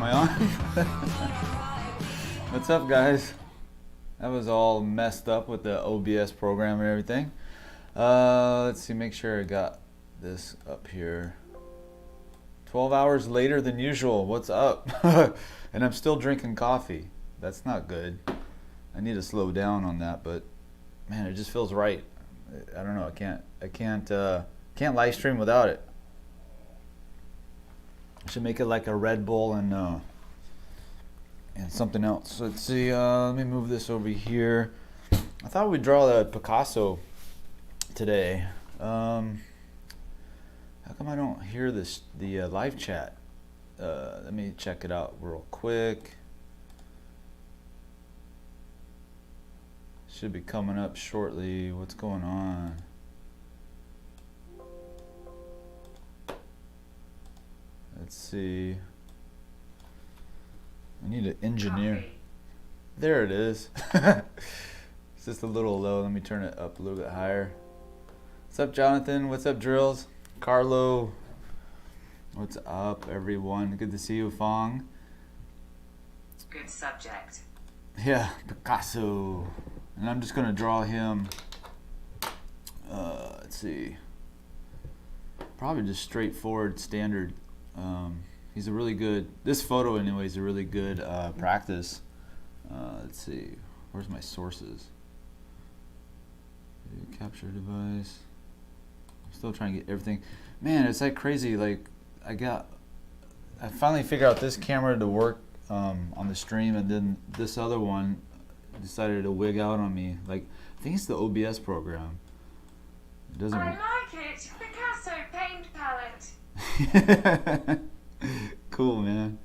I on? What's up, guys? That was all messed up with the OBS program and everything. Let's see, make sure I got this up here. 12 hours later than usual. What's up? And I'm still drinking coffee. That's not good. I need to slow down on that, but man, it just feels right. I don't know. I can't live stream without it. I should make it like a Red Bull and something else. Let's see. Let me move this over here. I thought we'd draw the Picasso today. How come I don't hear the live chat? Let me check it out real quick. Should be coming up shortly. What's going on? Let's see. I need an engineer. There it is. It's just a little low. Let me turn it up a little bit higher. What's up, Jonathan? What's up, Drills? Carlo. What's up, everyone? Good to see you, Fong. Good subject. Yeah, Picasso. And I'm just going to draw him. Let's see. Probably just straightforward, standard. He's a really good, this photo anyway is a really good practice. Let's see, where's my sources? Capture device. I'm still trying to get everything. Man, it's like crazy. Like I finally figured out this camera to work on the stream, and then this other one decided to wig out on me. Like, I think it's the OBS program. It doesn't. I like it. Picasso paint palette. Cool, man.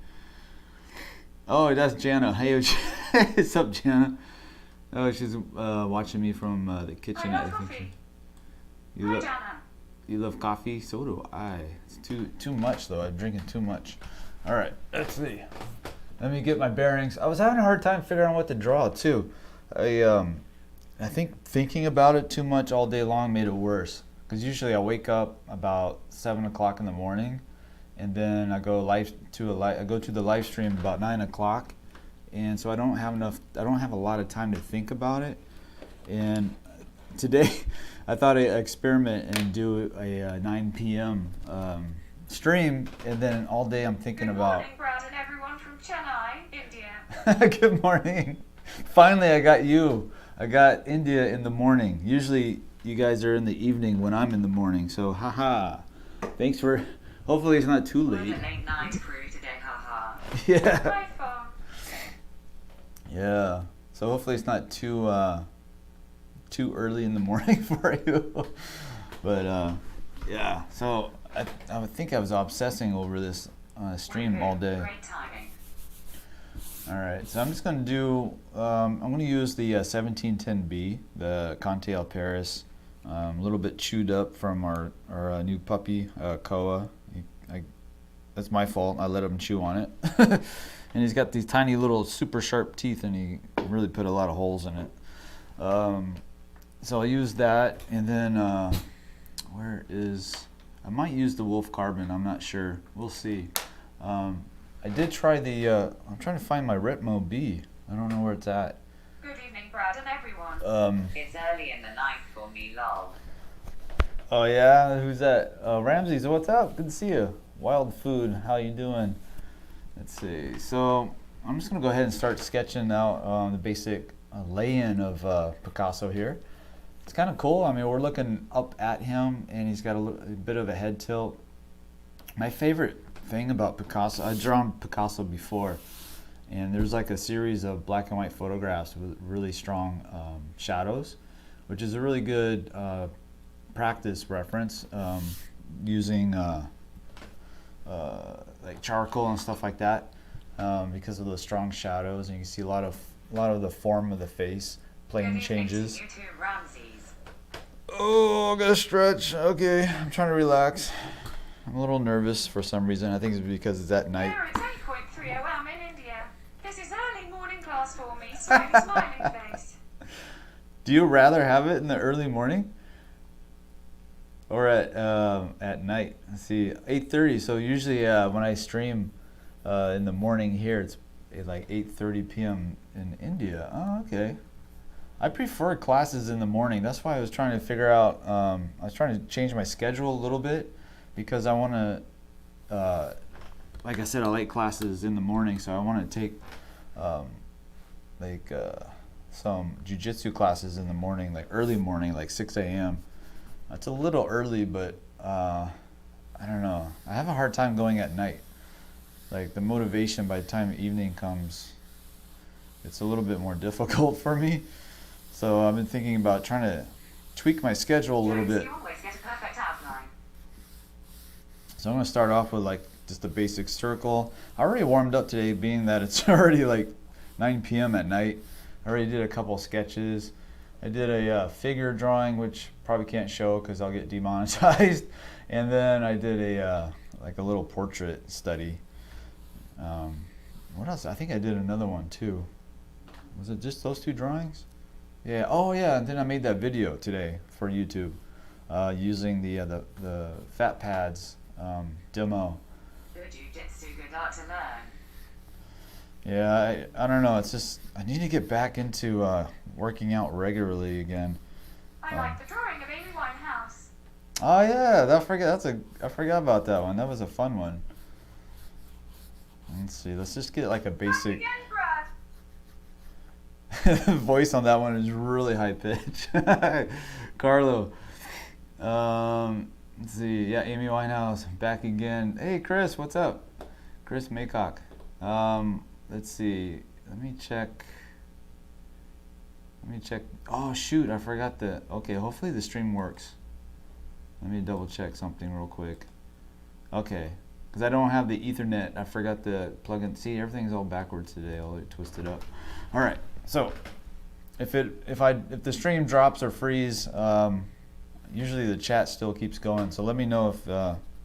Oh, that's Jana. Hey, what's up, Jana? Oh, she's watching me from the kitchen. I love coffee. Hi, Jana. You love coffee? So do I. It's too much though. I'm drinking too much. All right, let's see. Let me get my bearings. I was having a hard time figuring out what to draw too. I think thinking about it too much all day long made it worse. Because usually I wake up about 7 o'clock in the morning, and then I go to the live stream about 9 o'clock, and so I don't have a lot of time to think about it. And today I thought I'd experiment and do a 9 p.m. Stream, and then all day I'm thinking about. Good morning, Brad, and everyone from Chennai, India. Good morning. Finally, I got you. I got India in the morning. Usually you guys are in the evening when I'm in the morning, so haha. Thanks for, hopefully it's not too late. We're the late night crew today, haha. Yeah. Hi, Fong. Yeah. So hopefully it's not too early in the morning for you. But yeah. So I would think I was obsessing over this stream all day. Great timing. All right, so I'm just going to do, I'm going to use the 1710B, the Conte '𝕬𝕒, a little bit chewed up from our new puppy, Koa. That's my fault, I let him chew on it. And he's got these tiny little super sharp teeth, and he really put a lot of holes in it. So I'll use that, and then, I might use the Wolf Carbon, I'm not sure, we'll see. I did try the, I'm trying to find my 𝔻𝕬𝕒𝕬𝕠. I don't know where it's at. Good evening, Brad, and everyone. It's early in the night for me, lol. Oh yeah? Who's that? Ramsey, so what's up? Good to see you. Wild Food, how you doing? Let's see. So I'm just going to go ahead and start sketching out the basic lay-in of Picasso here. It's kind of cool. I mean, we're looking up at him, and he's got a bit of a head tilt. My favorite thing about Picasso, I've drawn Picasso before, and there's like a series of black and white photographs with really strong shadows, which is a really good practice reference, using like charcoal and stuff like that, because of the strong shadows, and you can see a lot of the form of the face, plane changes. You two Ramses. Oh, I gotta stretch. Okay, I'm trying to relax. I'm a little nervous for some reason. I think it's because it's at night. Here it's 8:30 a.m. in India. This is early morning class for me, smiling face. Do you rather have it in the early morning or at night? Let's see, 8:30. So usually when I stream, in the morning here. It's like 8:30 p.m. in India. Oh, okay. I prefer classes in the morning. That's why I was trying to figure out, I was trying to change my schedule a little bit because I want to, like I said, I like classes in the morning, so I want to take like some jiu-jitsu classes in the morning, like early morning, like 6 a.m. It's a little early, but I don't know. I have a hard time going at night. Like the motivation by the time evening comes, it's a little bit more difficult for me. So I've been thinking about trying to tweak my schedule a little bit. You always get a perfect outline. So I'm going to start off with like just a basic circle. I already warmed up today, being that it's already like 9 p.m. at night. I already did a couple sketches. I did a figure drawing, which probably can't show because I'll get demonetized. And then I did a like a little portrait study. What else? I think I did another one too. Was it just those two drawings? Yeah. Oh yeah. And then I made that video today for YouTube using the fat pads demo. Good jiu-jitsu, good art to learn. Yeah, I don't know. It's just I need to get back into working out regularly again. I like the drawing of Amy Winehouse. Oh yeah, I forgot about that one. That was a fun one. Let's see. Let's just get like a basic. Again, Brad. The voice on that one is really high pitch. Carlo. Let's see. Yeah, Amy Winehouse back again. Hey Chris, what's up? Chris Maycock. Let's see. Let me check. Oh shoot, I forgot the. Okay, hopefully the stream works. Let me double check something real quick. Okay, because I don't have the Ethernet. I forgot the plug in. See, everything's all backwards today, all twisted up. All right. So, if the stream drops or freeze, usually the chat still keeps going. So let me know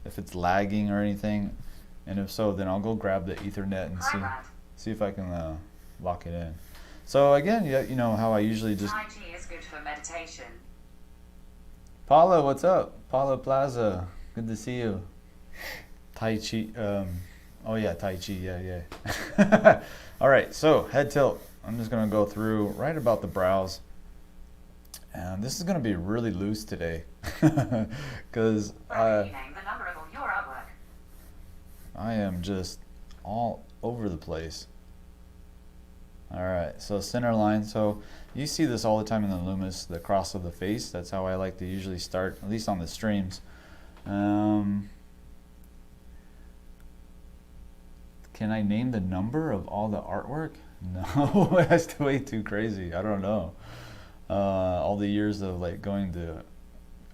if it's lagging or anything, and if so, then I'll go grab the Ethernet and see if I can lock it in. So again, you know how I usually just. Tai Chi is good for meditation. Paula, what's up? Paula Plaza, good to see you. Tai Chi. Oh yeah, Tai Chi. Yeah. All right. So head tilt. I'm just gonna go through right about the brows, and this is gonna be really loose today, because Name the number of all your artwork. I am just all over the place. All right, so center line. So you see this all the time in the Loomis, the cross of the face. That's how I like to usually start, at least on the streams. Can I name the number of all the artwork? No, that's way too crazy. I don't know. All the years of like going to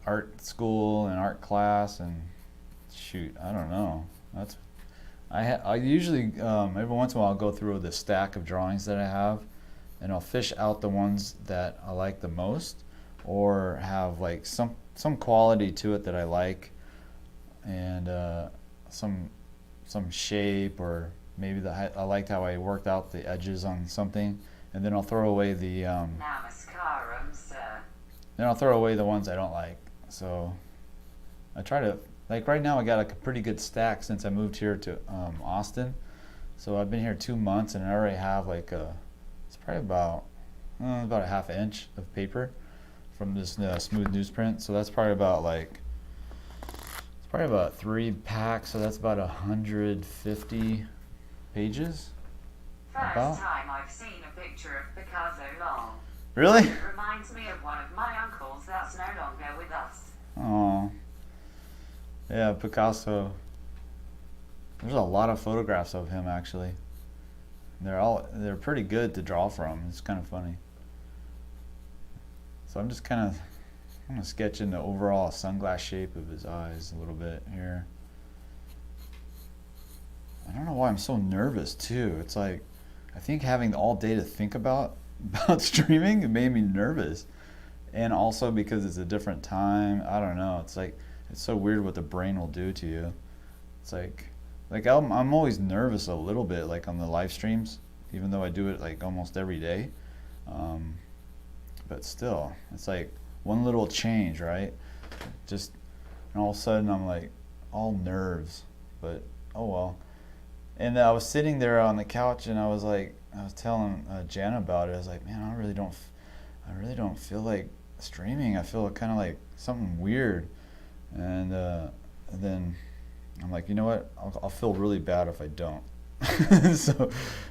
art school and art class and shoot, I don't know. That's I usually every once in a while I'll go through the stack of drawings that I have, and I'll fish out the ones that I like the most, or have like some quality to it that I like, and some shape, or maybe I liked how I worked out the edges on something, and then I'll throw away the Namaskaram, sir. then I'll throw away the ones I don't like. So I try to. Like right now I got like a pretty good stack since I moved here to Austin. So I've been here 2 months, and I already have like it's probably about a ½ inch of paper from this smooth newsprint. So that's probably about it's probably about 3 packs. So that's about 150 pages. First time I've seen a picture of Picasso long. Really? It reminds me of one of my uncles that's no longer with us. Oh. Yeah, Picasso. There's a lot of photographs of him actually. They're pretty good to draw from. It's kind of funny. So I'm gonna sketch in the overall sunglass shape of his eyes a little bit here. I don't know why I'm so nervous too. It's like I think having all day to think about streaming, it made me nervous, and also because it's a different time. I don't know. It's like. It's so weird what the brain will do to you. It's like I'm always nervous a little bit, like on the live streams, even though I do it like almost every day. But still, it's like one little change, right? And all of a sudden I'm like all nerves. But oh well. And I was sitting there on the couch, and I was telling Jan about it. I was like, man, I really don't feel like streaming. I feel kind of like something weird. And then I'm like, you know what? I'll feel really bad if I don't. So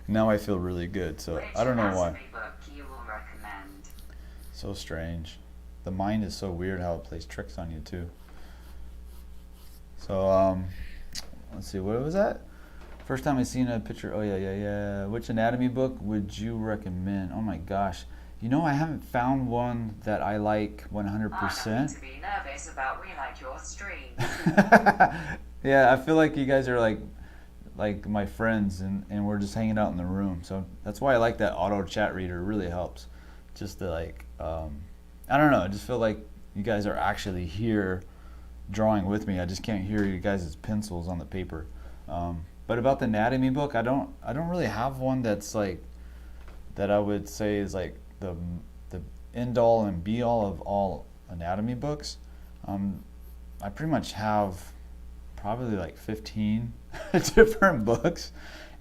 now I feel really good. So I don't know why. Book you will recommend? So strange. The mind is so weird how it plays tricks on you too. So let's see, what was that? First time I seen a picture. Oh yeah. Which anatomy book would you recommend? Oh my gosh. You know, I haven't found one that I like 100%. I don't need to be nervous about we like your stream. Yeah, I feel like you guys are like my friends, and we're just hanging out in the room. So that's why I like that auto chat reader. It really helps. Just to like, I don't know, I just feel like you guys are actually here drawing with me. I just can't hear you guys' pencils on the paper. But about the anatomy book, I don't really have one that's like, that I would say is like the end all and be all of all anatomy books. I pretty much have probably like 15 different books,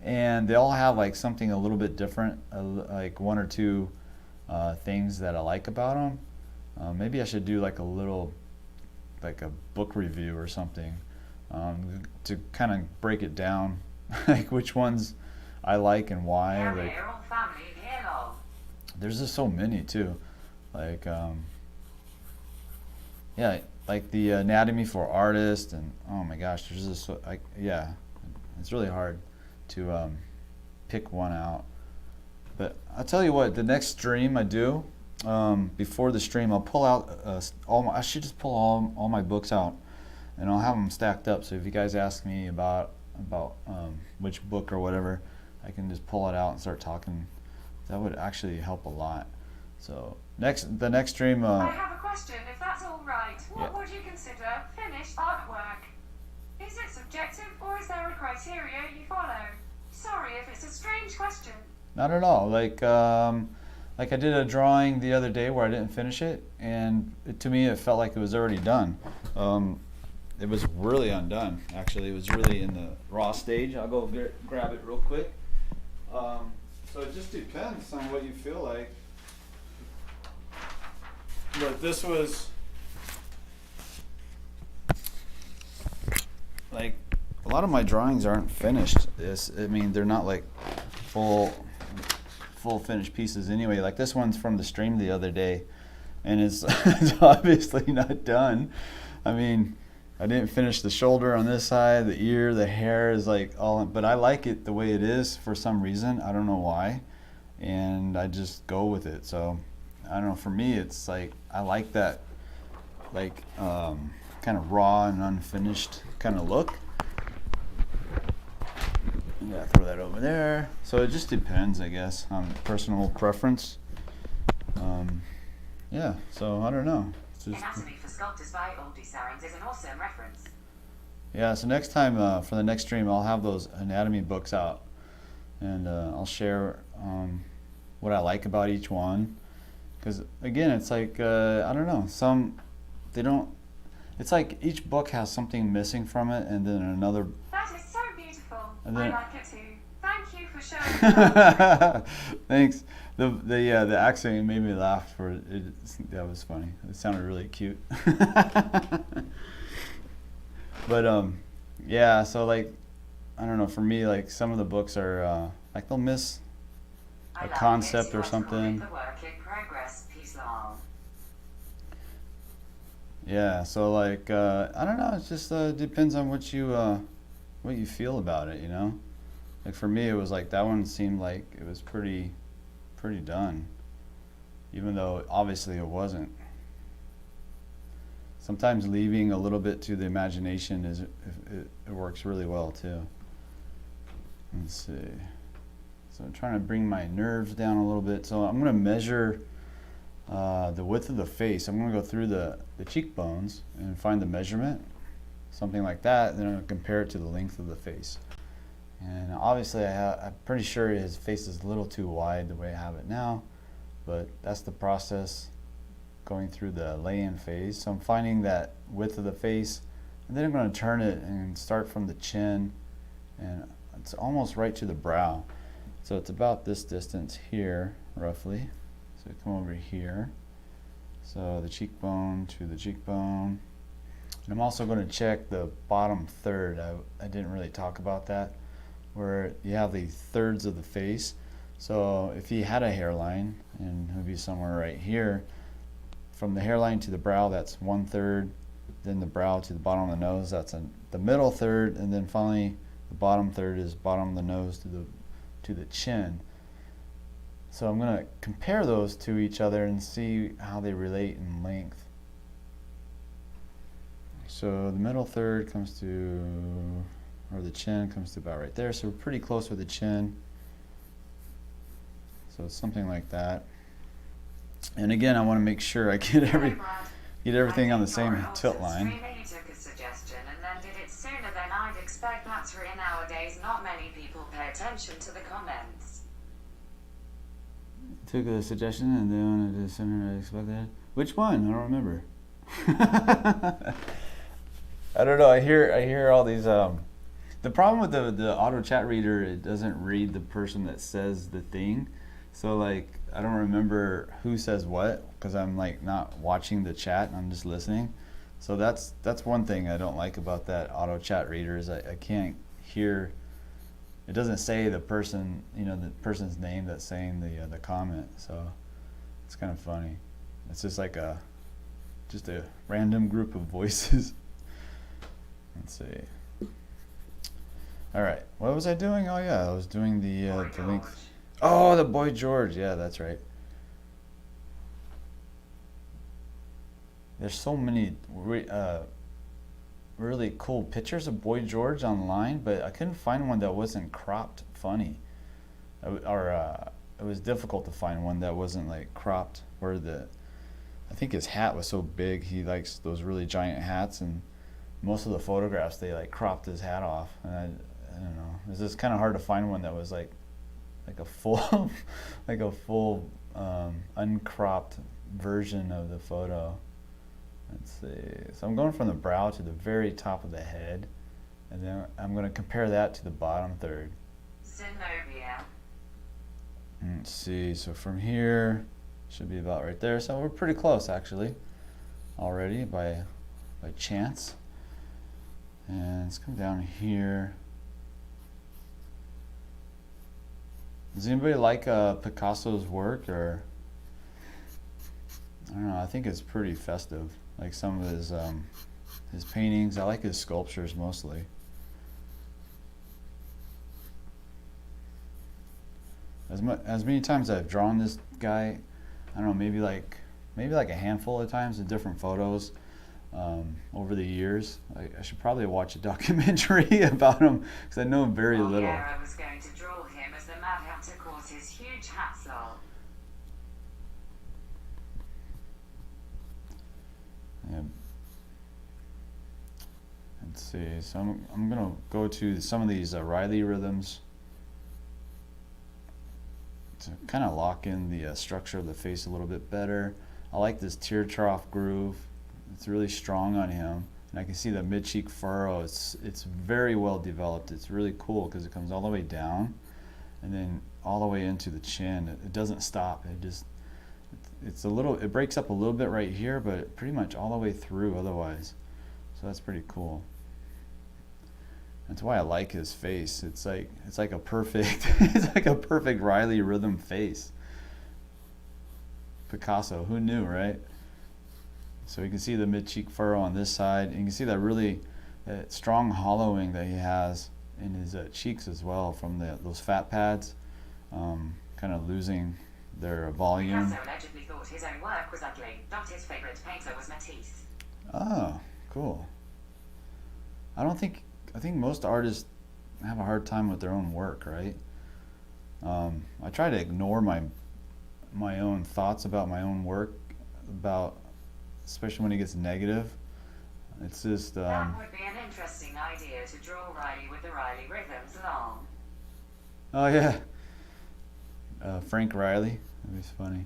and they all have like something a little bit different, like one or two things that I like about them. Maybe I should do like a book review or something, to kind of break it down, like which ones I like and why. Yeah, Like, we're all family here, lol. there's just so many too, like yeah, like the anatomy for artists, and oh my gosh, there's just like, yeah, it's really hard to pick one out. But I'll tell you what, the next stream I do, before the stream, I'll pull out I should just pull all my books out, and I'll have them stacked up. So if you guys ask me about which book or whatever, I can just pull it out and start talking. That would actually help a lot. So the next stream. I have a question, if that's all right. What Yeah. would you consider finished artwork? Is it subjective, or is there a criteria you follow? Sorry if it's a strange question. Not at all. Like I did a drawing the other day where I didn't finish it, and to me it felt like it was already done. It was really undone. Actually, it was really in the raw stage. I'll go grab it real quick. So it just depends on what you feel like. But this was like, a lot of my drawings aren't finished. I mean, they're not like full finished pieces anyway. Like this one's from the stream the other day, and it's, it's obviously not done. I mean, I didn't finish the shoulder on this side, the ear, the hair is like all, but I like it the way it is for some reason. I don't know why, and I just go with it. So I don't know, for me it's like, I like that like kind of raw and unfinished kind of look. Yeah, throw that over there. So it just depends, I guess, on personal preference. Yeah, so I don't know. It's just, Anatomy for Sculptors by 𝔸𝕒𝕒𝕒𝕒 is an awesome reference. yeah, so next time, for the next stream, I'll have those anatomy books out, and I'll share what I like about each one. Because again, it's like, I don't know, it's like each book has something missing from it, and then another. That is so beautiful. And then, I like it too. Thank you for showing that. thanks. The accent made me laugh. That was funny. It sounded really cute. But yeah. So like, I don't know. For me, like some of the books are like they'll miss a concept or something. The work in progress, peace lol. Yeah. So like, I don't know. It just depends on what you feel about it. You know. Like for me, it was like that one seemed like it was pretty done, even though obviously it wasn't. Sometimes leaving a little bit to the imagination it works really well too. Let's see. So I'm trying to bring my nerves down a little bit. So I'm going to measure the width of the face. I'm going to go through the cheekbones and find the measurement, something like that. Then I'm going to compare it to the length of the face. And obviously I'm pretty sure his face is a little too wide the way I have it now, but that's the process going through the lay-in phase. So I'm finding that width of the face, and then I'm going to turn it and start from the chin, and it's almost right to the brow. So it's about this distance here, roughly. So come over here. So the cheekbone to the cheekbone. And I'm also going to check the bottom third. I didn't really talk about that, where you have the thirds of the face. So if he had a hairline, and it would be somewhere right here, from the hairline to the brow, that's 1/3. Then the brow to the bottom of the nose, that's the middle third, and then finally the bottom third is bottom of the nose to the chin. So I'm going to compare those to each other and see how they relate in length. So the middle third comes to, or the chin comes to about right there. So we're pretty close with the chin. So it's something like that. And again, I want to make sure I get everything on the same tilt line. You took a suggestion and then did it sooner than I'd expect. That's rare nowadays. Not many people pay attention to the comments. Took a suggestion and then I did sooner than I expected. Which one? I don't remember. I don't know. I hear all these. The problem with the auto chat reader, it doesn't read the person that says the thing. So like I don't remember who says what because I'm like not watching the chat and I'm just listening. So that's one thing I don't like about that auto chat reader is I can't hear. It doesn't say the person, the person's name that's saying the comment. So it's kind of funny. It's just like just a random group of voices. Let's see. All right, what was I doing? Oh yeah, I was doing the length. Oh, the Boy George. Yeah, that's right. There's so many really cool pictures of Boy George online, but I couldn't find one that wasn't cropped funny. Or it was difficult to find one that wasn't like cropped where I think his hat was so big. He likes those really giant hats, and most of the photographs they like cropped his hat off. And I don't know. It's just kind of hard to find one that was like a full uncropped version of the photo. Let's see. So I'm going from the brow to the very top of the head, and then I'm going to compare that to the bottom third. Zenobia. Let's see. So from here should be about right there. So we're pretty close actually already by chance. And let's come down here. Does anybody like Picasso's work, or I don't know? I think it's pretty festive. Like some of his paintings. I like his sculptures mostly. As many times I've drawn this guy, I don't know, maybe like a handful of times in different photos over the years. I should probably watch a documentary about him because I know very little. Yeah, I was going to draw him as the Mad Hatter calls his huge hatsel. Yeah. Let's see. So I'm gonna go to some of these Reilly rhythms to kind of lock in the structure of the face a little bit better. I like this tear trough groove. It's really strong on him, and I can see the mid cheek furrow. It's very well developed. It's really cool because it comes all the way down, and then all the way into the chin. It doesn't stop. It breaks up a little bit right here, but pretty much all the way through otherwise. So that's pretty cool. That's why I like his face. It's like a perfect it's like a perfect Reilly rhythm face. Picasso, who knew, right? So you can see the mid cheek furrow on this side, and you can see that strong hollowing that he has in his cheeks as well from those fat pads, kind of losing their volume. Picasso allegedly thought his own work was ugly. Not his favorite painter was Matisse. Oh, cool. I think most artists have a hard time with their own work, right? I try to ignore my own thoughts about my own work, especially when it gets negative. It's just that would be an interesting idea to draw Reilly with the Reilly rhythms along. Oh yeah, Frank Reilly. That'd be funny.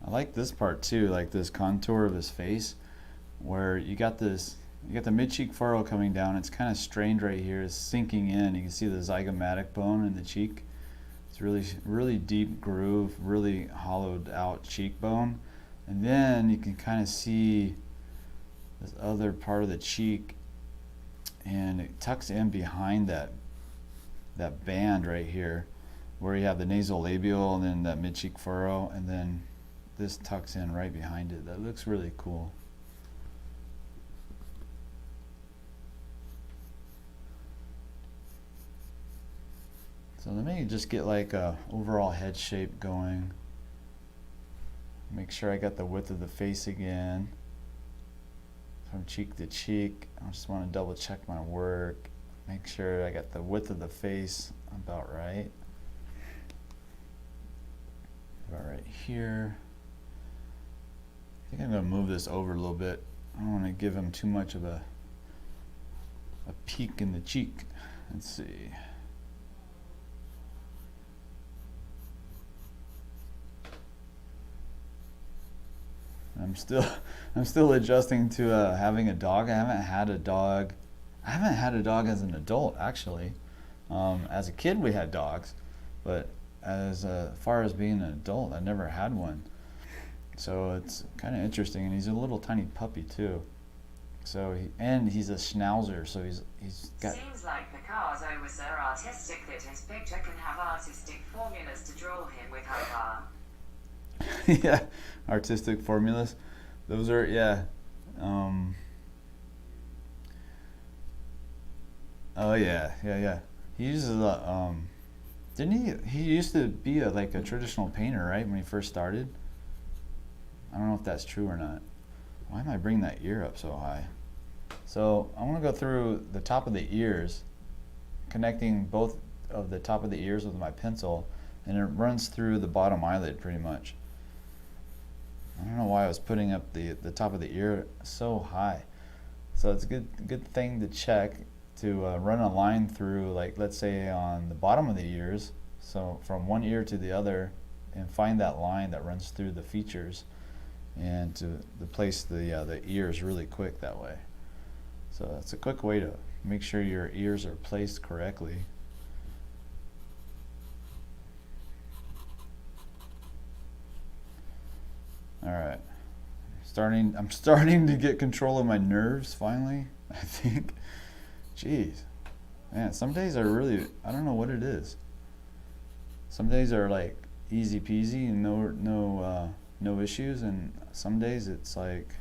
I like this part too, like this contour of his face, where you got this you got the mid-cheek furrow coming down. It's kind of strained right here. It's sinking in. You can see the zygomatic bone in the cheek. It's really deep groove, really hollowed out cheekbone. And then you can kind of see this other part of the cheek, and it tucks in behind that band right here, where you have the nasolabial and then that mid-cheek furrow, and then this tucks in right behind it. That looks really cool. So let me just get like a overall head shape going. Make sure I got the width of the face again. From cheek to cheek. I just want to double check my work. Make sure I got the width of the face about right. About right here. I think I'm going to move this over a little bit. I don't want to give him too much of a peak in the cheek. Let's see. I'm still adjusting to having a dog. I haven't had a dog as an adult, actually. As a kid we had dogs, but as far as being an adult, I never had one. So it's kind of interesting, and he's a little tiny puppy too. So he's a schnauzer, so he's got. Seems like Picasso was so artistic that his picture can have artistic formulas to draw him with _. Yeah, artistic formulas. Those are, yeah. Oh yeah. He uses didn't he used to be like a traditional painter, right, when he first started? I don't know if that's true or not. Why am I bringing that ear up so high? So I want to go through the top of the ears, connecting both of the top of the ears with my pencil, and it runs through the bottom eyelid pretty much. I don't know why I was putting up the top of the ear so high. So it's a good thing to check, to run a line through, like let's say on the bottom of the ears, so from one ear to the other, and find that line that runs through the features, and to place the ears really quick that way. So that's a quick way to make sure your ears are placed correctly. All right, I'm starting to get control of my nerves finally, I think. Jeez, man, some days are really, I don't know what it is. Some days are like easy peasy and no issues, and some days it's like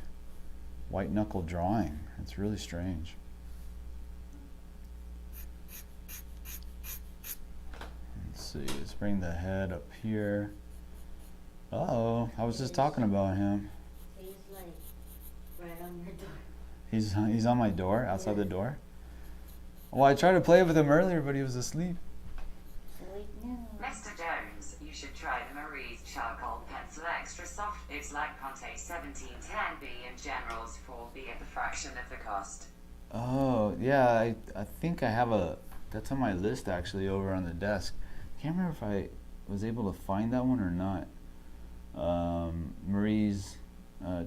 white knuckle drawing. It's really strange. Let's see, let's bring the head up here. Uh-oh, I was just talking about him. He's like right on your door. He's on my door, outside the door? Well, I tried to play with him earlier, but he was asleep. Mr. Jones, you should try the Marie's charcoal pencil extra soft. It's like Conte 1710B and General's 4B at the fraction of the cost. Oh, yeah, I think I have that's on my list actually over on the desk. Can't remember if I was able to find that one or not. Marie's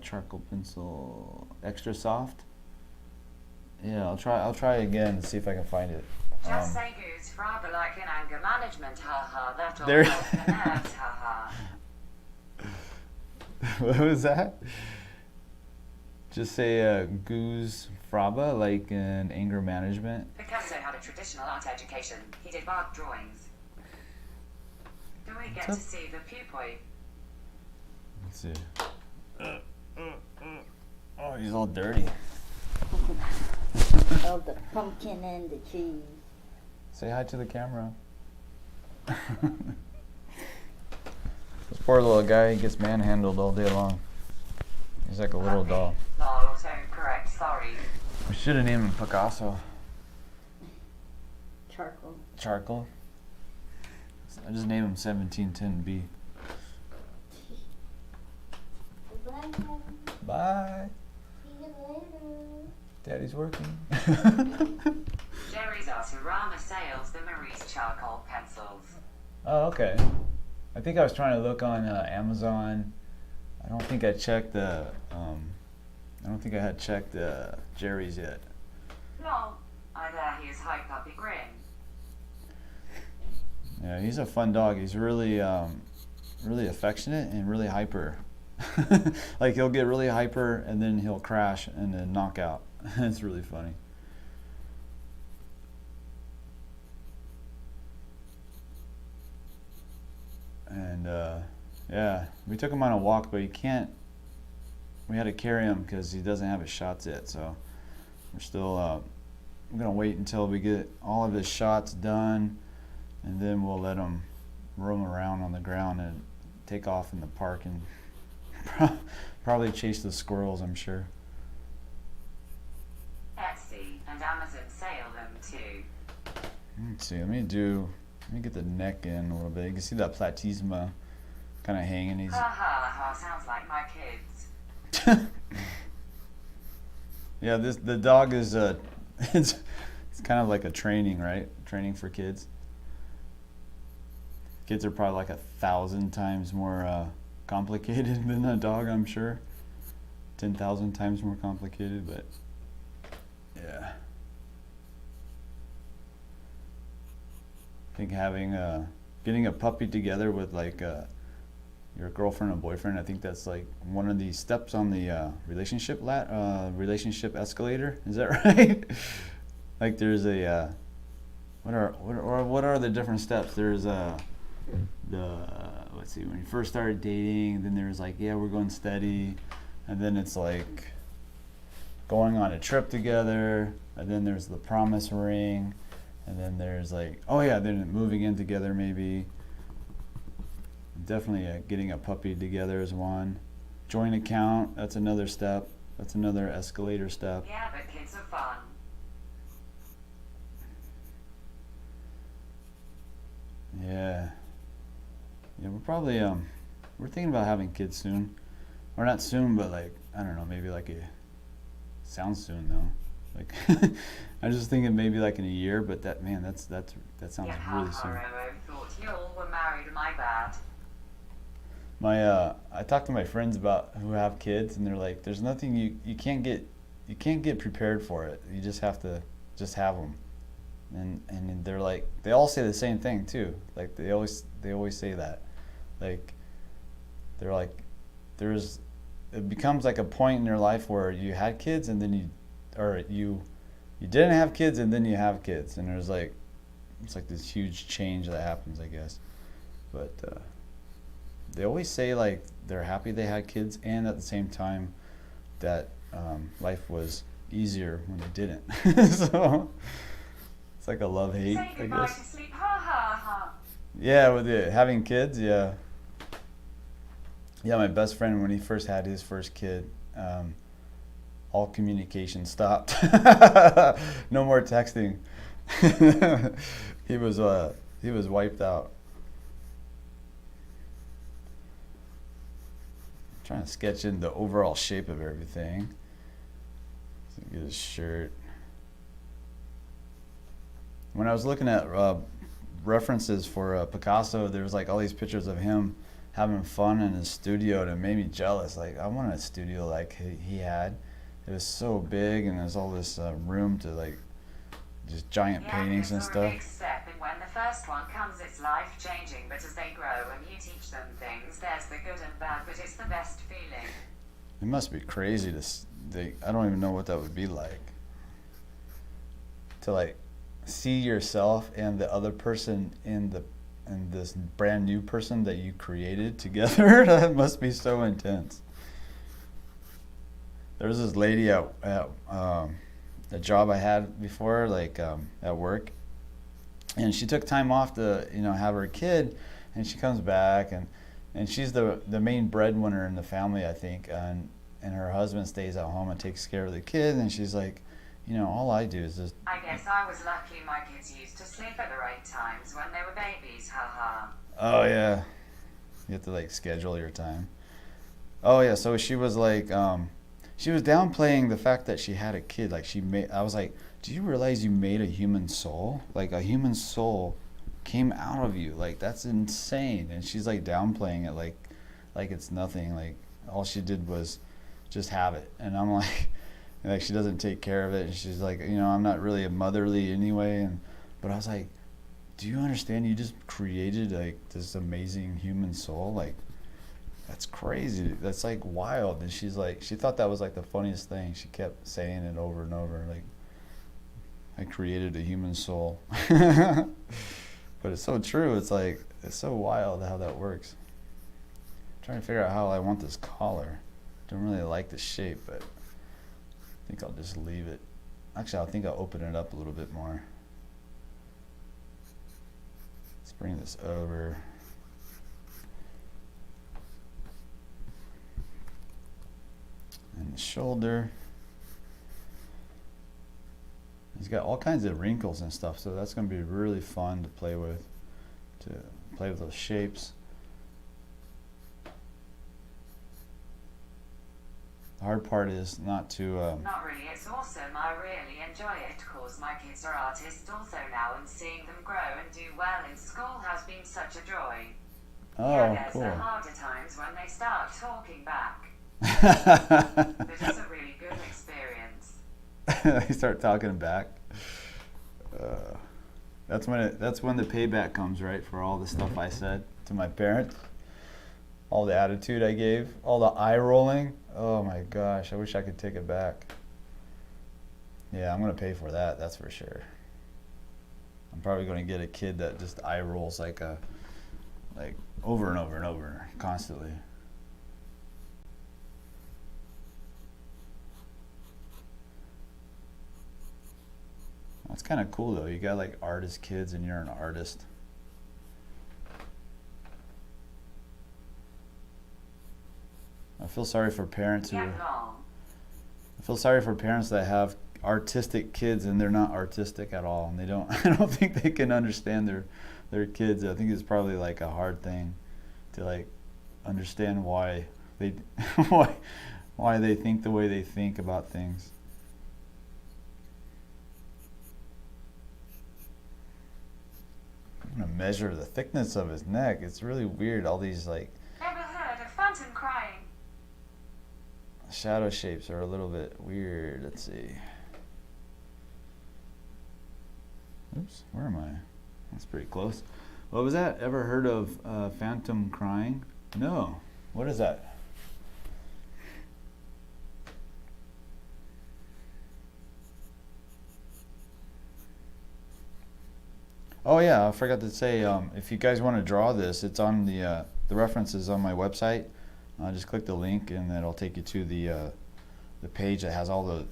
charcoal pencil extra soft. Yeah, I'll try again and see if I can find it. Just say goose frabber like in anger management, haha. That'll There- help the nerves, haha. What was that? Just say goose fraba like in anger management. Picasso had a traditional art education. He did bark drawings. Do we get What's to see the pupil? Let's see. Oh, he's all dirty. Oh, the pumpkin and the cheese. Say hi to the camera. This poor little guy, he gets manhandled all day long. He's like a little doll. Not auto-correct, sorry. We should have named him Picasso. Charcoal. Charcoal. I just named him 1710B. Bye. Bye. See you later. Daddy's working. Jerry's Artarama sales the Marie's charcoal pencils. Oh, okay. I think I was trying to look on Amazon. I don't think I checked the I don't think I had checked Jerry's yet. Lol. I there he is hype puppy grin. Yeah, he's a fun dog. He's really, really affectionate and really hyper. Like he'll get really hyper and then he'll crash and then knock out. It's really funny. And yeah, we took him on a walk, but he can't. We had to carry him because he doesn't have his shots yet. So we're still. We're gonna wait until we get all of his shots done, and then we'll let him roam around on the ground and take off in the park and probably chase the squirrels, I'm sure. Etsy and Amazon sale them too. Let's see. Let me get the neck in a little bit. You can see that platysma kind of hanging. He's Ha ha ha, sounds like my kids. yeah. The dog is it's kind of like a training, right? Training for kids. Kids are probably like 1,000 times more complicated than a dog, I'm sure. 10,000 times more complicated, but yeah. I think getting a puppy together with like your girlfriend or boyfriend, I think that's like one of the steps on the relationship escalator. Is that right? Like there's a what are the different steps? There's let's see, when you first started dating, then there's like, yeah, we're going steady, and then it's like going on a trip together, and then there's the promise ring, and then there's like, oh yeah, then moving in together maybe. Definitely getting a puppy together is one. Joint account, that's another step. That's another escalator step. Yeah, but kids are fun. Yeah. Yeah, we're probably we're thinking about having kids soon. Or not soon, but like, I don't know, maybe like sounds soon though. Like I was just thinking maybe like in a year, but that sounds Yeah, really soon. thought you all were married, my bad. I talked to my friends about who have kids, and they're like, there's nothing you can't get prepared for it. You just have to just have them. And they're like, they all say the same thing too. Like they always say that. Like they're like, it becomes like a point in your life where you had kids and then you didn't have kids and then you have kids, and there's like, it's like this huge change that happens, I guess. But they always say like they're happy they had kids, and at the same time that life was easier when they didn't. So it's like a love-hate, Say I goodbye guess. to sleep, ha ha ha. Yeah, with having kids, yeah. Yeah, my best friend, when he first had his first kid, all communication stopped. No more texting. He was wiped out. I'm trying to sketch in the overall shape of everything. So get his shirt. When I was looking at references for Picasso, there was like all these pictures of him having fun in his studio, and it made me jealous. Like, I wanted a studio like he had. It was so big, and there's all this room to like just giant paintings and stuff. Big step, and when the first one comes, it's life changing. But as they grow and you teach them things, there's the good and bad, but it's the best feeling. It must be crazy I don't even know what that would be like. To like see yourself and the other person and this brand new person that you created together. That must be so intense. There was this lady at a job I had before, like at work, and she took time off to have her kid, and she comes back and she's the main breadwinner in the family, I think, and her husband stays at home and takes care of the kid, and she's like, all I do is just... I guess I was lucky my kids used to sleep at the right times when they were babies, haha. Oh yeah, you have to like schedule your time. Oh yeah, so she was like, she was downplaying the fact that she had a kid. Like I was like, do you realize you made a human soul? Like a human soul came out of you. Like that's insane. And she's like downplaying it like it's nothing. Like all she did was just have it. And I'm like, like she doesn't take care of it, and she's like, you know, I'm not really a motherly anyway. But I was like, do you understand? You just created like this amazing human soul. Like, that's crazy. That's like wild. And she's like, she thought that was like the funniest thing. She kept saying it over and over, like, I created a human soul. But it's so true. It's like, it's so wild how that works. I'm trying to figure out how I want this collar. Don't really like the shape, but I think I'll just leave it. Actually, I think I'll open it up a little bit more. Let's bring this over. And the shoulder. He's got all kinds of wrinkles and stuff, so that's going to be really fun to play with those shapes. The hard part is not to... Not really, it's awesome. I really enjoy it because my kids are artists also now, and seeing them grow and do well in school has been such a joy. Oh, yeah, there's cool. the harder times when they start talking back. But it's a really good experience. They start talking back. That's when the payback comes, right? For all the stuff I said to my parents, all the attitude I gave, all the eye rolling. Oh my gosh, I wish I could take it back. Yeah, I'm gonna pay for that. That's for sure. I'm probably gonna get a kid that just eye rolls like over and over and over constantly. That's kind of cool though. You got like artist kids and you're an artist. I feel sorry for parents who... I feel sorry for parents that have artistic kids and they're not artistic at all, and they don't... I don't think they can understand their kids. I think it's probably like a hard thing to like understand why they why they think the way they think about things. I'm gonna measure the thickness of his neck. It's really weird. All these like... Ever heard of phantom crying? Shadow shapes are a little bit weird. Let's see. Oops, where am I? That's pretty close. What was that? Ever heard of phantom crying? No. What is that? Oh yeah, I forgot to say, if you guys want to draw this, it's on the reference is on my website. Just click the link and it'll take you to the page that has all the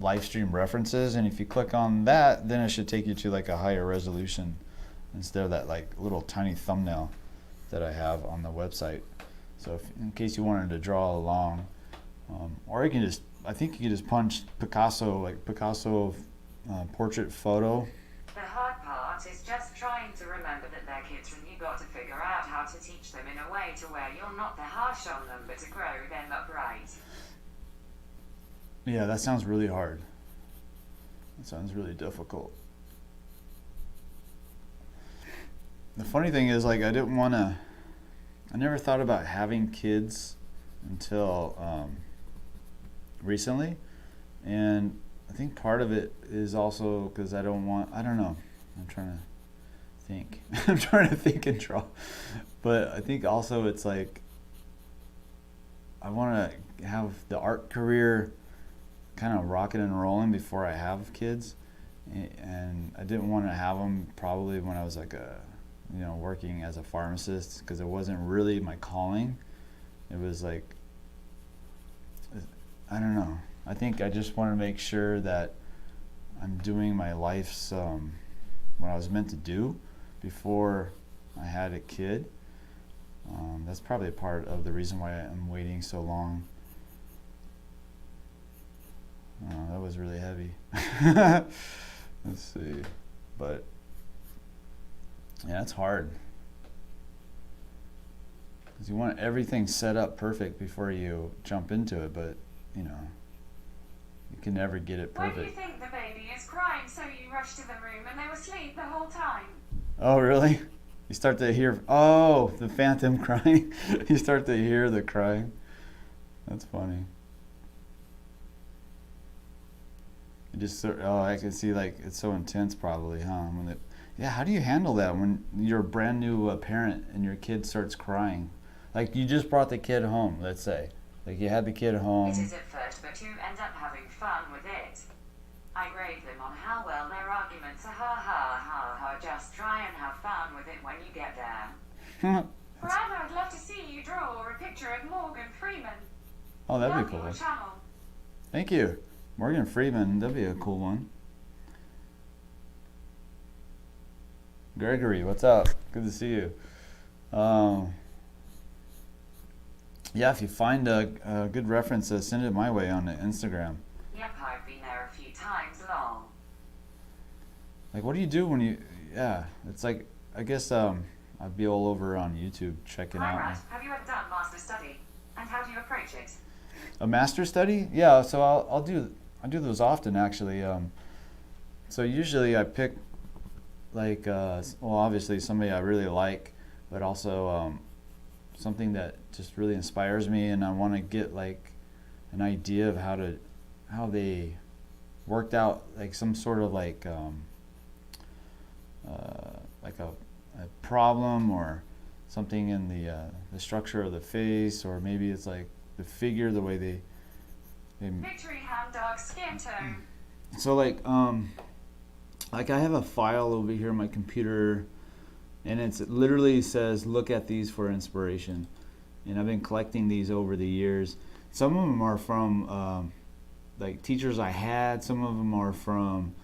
live stream references, and if you click on that, then it should take you to like a higher resolution instead of that like little tiny thumbnail that I have on the website. So if, in case you wanted to draw along, or you can just, I think you can just punch Picasso, like Picasso portrait photo. The hard part is just trying to remember that they're kids, and you got to figure out how to teach them in a way to where you're not that harsh on them, but to grow them upright. Yeah, that sounds really hard. That sounds really difficult. The funny thing is, like, I never thought about having kids until recently, and I think part of it is also because I don't know. I'm trying to think. I'm trying to think and draw. But I think also it's like I want to have the art career kind of rocking and rolling before I have kids. And I didn't want to have them probably when I was like working as a pharmacist, because it wasn't really my calling. It was like, I don't know. I think I just want to make sure that I'm doing my life's what I was meant to do before I had a kid. That's probably a part of the reason why I'm waiting so long. That was really heavy. Let's see. But yeah, it's hard. Because you want everything set up perfect before you jump into it, but you can never get it perfect. When you think the baby is crying, so you rush to the room and they were asleep the whole time. Oh, really? You start to hear, the phantom crying. You start to hear the crying. That's funny. Oh, I can see, like, it's so intense probably, huh? Yeah, how do you handle that when you're a brand new parent and your kid starts crying? Like, you just brought the kid home, let's say. Like, you had the kid home. It is at first, but you end up having fun with it. I grade them on how well their arguments are. Ha ha ha ha. Just try and have fun with it when you get there. Brad, I'd love to see you draw a picture of Morgan Freeman. Oh, that'd Love be cool. your channel. Thank you. Morgan Freeman, that'd be a cool one. Gregory, what's up? Good to see you. Yeah, if you find a good reference, send it my way on the Instagram. Yep, I've been there a few times long. Like, what do you do when you... Yeah, it's like, I guess I'd be all over on YouTube checking Hi, out. Brad. Have you ever done master study? And how do you approach it? A master study? Yeah, so I do those often, actually. So usually I pick, like, well, obviously somebody I really like, but also something that just really inspires me, and I want to get, like, an idea of how they worked out, like, some sort of, like a problem or something in the structure of the face, or maybe it's like the figure, the way they Victory hand, dark skin tone. so like I have a file over here on my computer, and it literally says look at these for inspiration, and I've been collecting these over the years. Some of them are from like teachers I had, some of them are from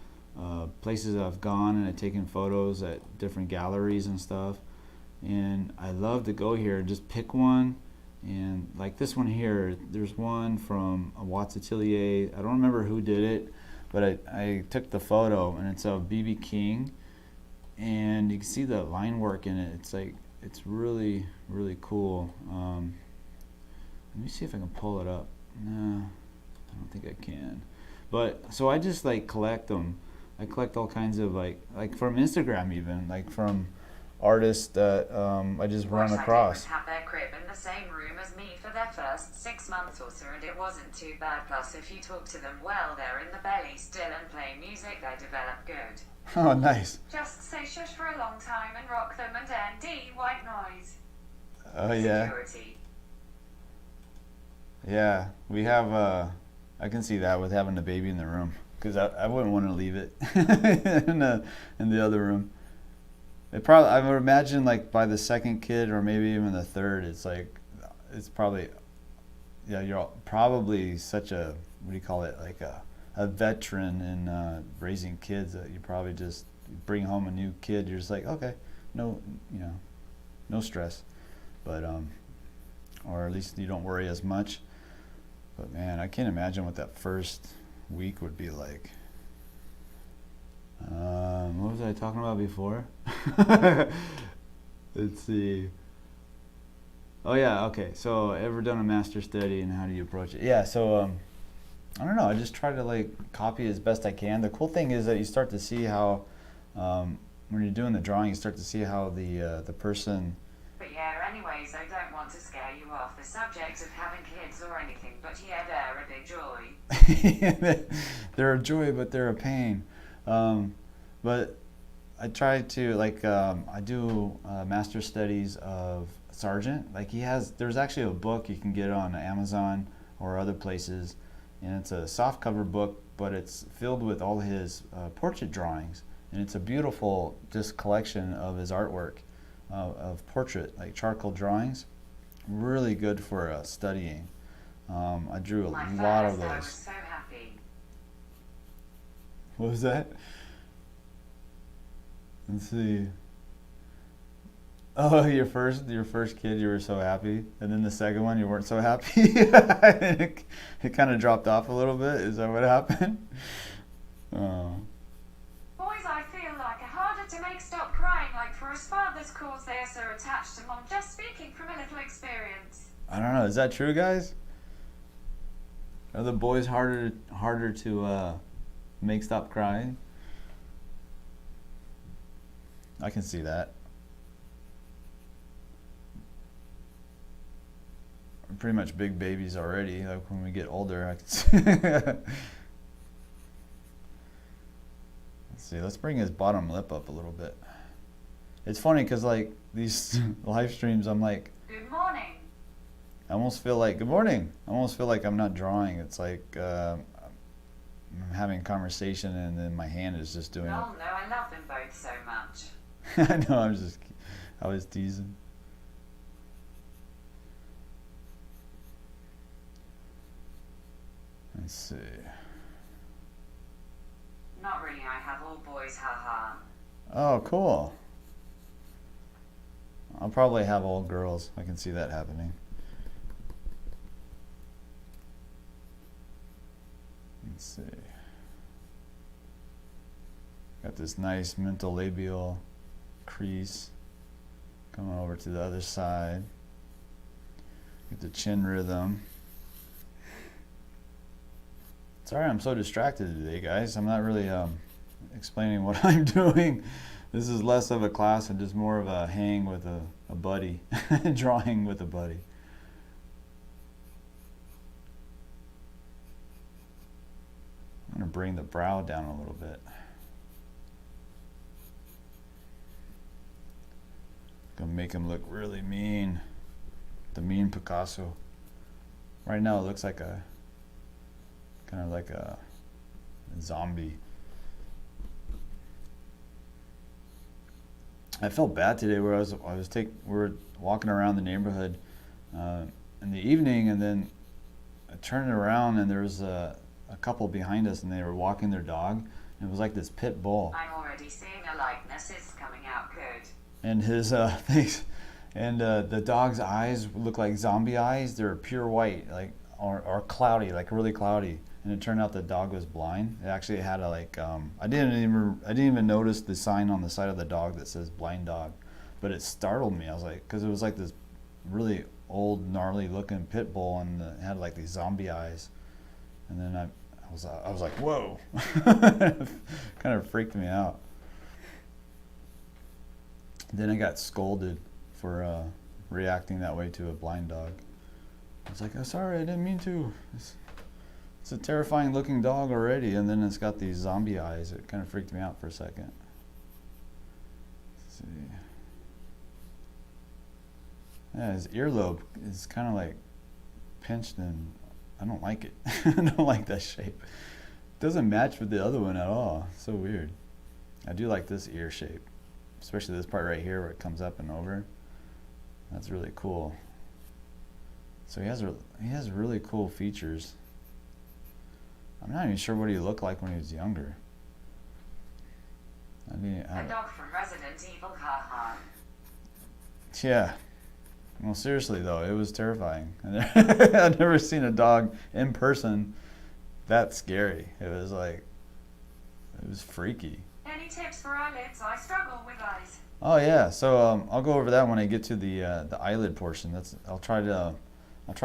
places I've gone and I've taken photos at different galleries and stuff, and I love to go here and just pick one. And like this one here, there's one from a 𝔻𝕣𝕒𝕒𝕦. I don't remember who did it, but I took the photo, and it's of B.B. King, and you can see the line work in it. It's like, it's really, really cool. Let me see if I can pull it up. No, I don't think I can. But so I just like collect them. I collect all kinds of like from Instagram, even like from artists that I just run across. Have their crib in the same room as me for their first 6 months or so, and it wasn't too bad. Plus, if you talk to them while they're in the belly still and play music, they develop good. Oh, nice. Just say shush for a long time and rock them, and ND white noise. Oh yeah. Security. Yeah, we have. I can see that with having the baby in the room, because I wouldn't want to leave it in the other room. I would imagine, like, by the second kid or maybe even the third, it's like, it's probably, yeah, you're probably such a, what do you call it, like a veteran in raising kids, that you probably just bring home a new kid, you're just like, okay, no, no stress, but or at least you don't worry as much. But man, I can't imagine what that first week would be like. What was I talking about before? Let's see. Oh yeah, okay. So, ever done a master study, and how do you approach it? Yeah, so I don't know. I just try to like copy as best I can. The cool thing is that you start to see how when you're doing the drawing, you start to see how the person. But yeah, anyways, I don't want to scare you off the subject of having kids or anything, but yeah, they're a big joy. They're a joy, but they're a pain. But I try to, like, I do master studies of Sargent. Like, there's actually a book you can get on Amazon or other places, and it's a softcover book, but it's filled with all his portrait drawings, and it's a beautiful just collection of his artwork of portrait, like charcoal drawings. Really good for studying. I drew a lot of those. I was so happy. What was that? Let's see. Oh, your first kid, you were so happy, and then the second one, you weren't so happy. It kind of dropped off a little bit. Is that what happened? Oh. Boys, I feel like are harder to make stop crying, like for us fathers, cause they are so attached to mom. Just speaking from a little experience. I don't know. Is that true, guys? Are the boys harder to make stop crying? I can see that. We're pretty much big babies already. Like when we get older, I can see. see, let's bring his bottom lip up a little bit. It's funny because like these live streams, I'm like, Good morning. I almost feel like, good morning. I almost feel like I'm not drawing. It's like I'm having a conversation and then my hand is just doing it. Oh no, I love them both so much. I know, I was teasing. Let's see. Not really, I have all boys, haha. Oh, cool. I'll probably have all girls. I can see that happening. Let's see. Got this nice 𝔻𝕠𝕒𝕒𝕒𝕒 crease coming over to the other side. Get the chin rhythm. Sorry I'm so distracted today, guys. I'm not really explaining what I'm doing. This is less of a class and just more of a hang with a buddy, drawing with a buddy. I'm going to bring the brow down a little bit. Gonna make him look really mean. The mean Picasso. Right now it looks like a kind of like a zombie. I felt bad today where we were walking around the neighborhood in the evening, and then I turned around and there was a couple behind us and they were walking their dog, and it was like this pit bull. I'm already seeing a likeness, it's coming out good. And his face, and the dog's eyes look like zombie eyes. They're pure white, like or cloudy, like really cloudy. And it turned out the dog was blind. It actually had a like I didn't even notice the sign on the side of the dog that says blind dog, but it startled me. I was like, because it was like this really old, gnarly looking pit bull, and it had like these zombie eyes. And then I was like, whoa, kind of freaked me out. Then I got scolded for reacting that way to a blind dog. I was like, oh, sorry, I didn't mean to. It's a terrifying looking dog already, and then it's got these zombie eyes. It kind of freaked me out for a second. Let's see. Yeah, his earlobe is kind of like pinched, and I don't like it. I don't like that shape. It doesn't match with the other one at all. It's so weird. I do like this ear shape, especially this part right here where it comes up and over. That's really cool. So he has really cool features. I'm not even sure what he looked like when he was younger. A dog from Resident Evil, haha. Yeah. Well, seriously though, it was terrifying. I'd never seen a dog in person that scary. It was freaky. Any tips for eyelids? I struggle with eyes. Oh yeah, so I'll go over that when I get to the eyelid portion. I'll try to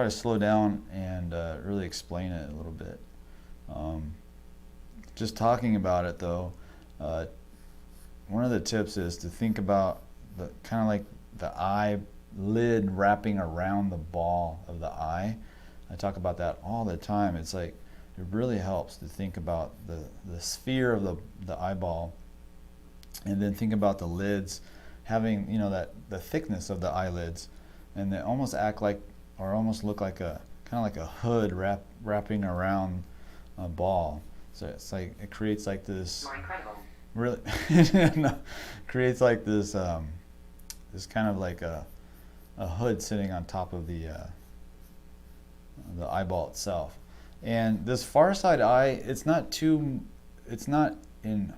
slow down and really explain it a little bit. Just talking about it though, one of the tips is to think about the kind of like the eyelid wrapping around the ball of the eye. I talk about that all the time. It's like it really helps to think about the sphere of the eyeball, and then think about the lids having, you know, that the thickness of the eyelids, and they almost act like, or almost look like a kind of like a hood wrapping around a ball. So it's like it creates like this. You're incredible. Really, no, creates like this this kind of like a hood sitting on top of the eyeball itself. And this far side eye, it's not in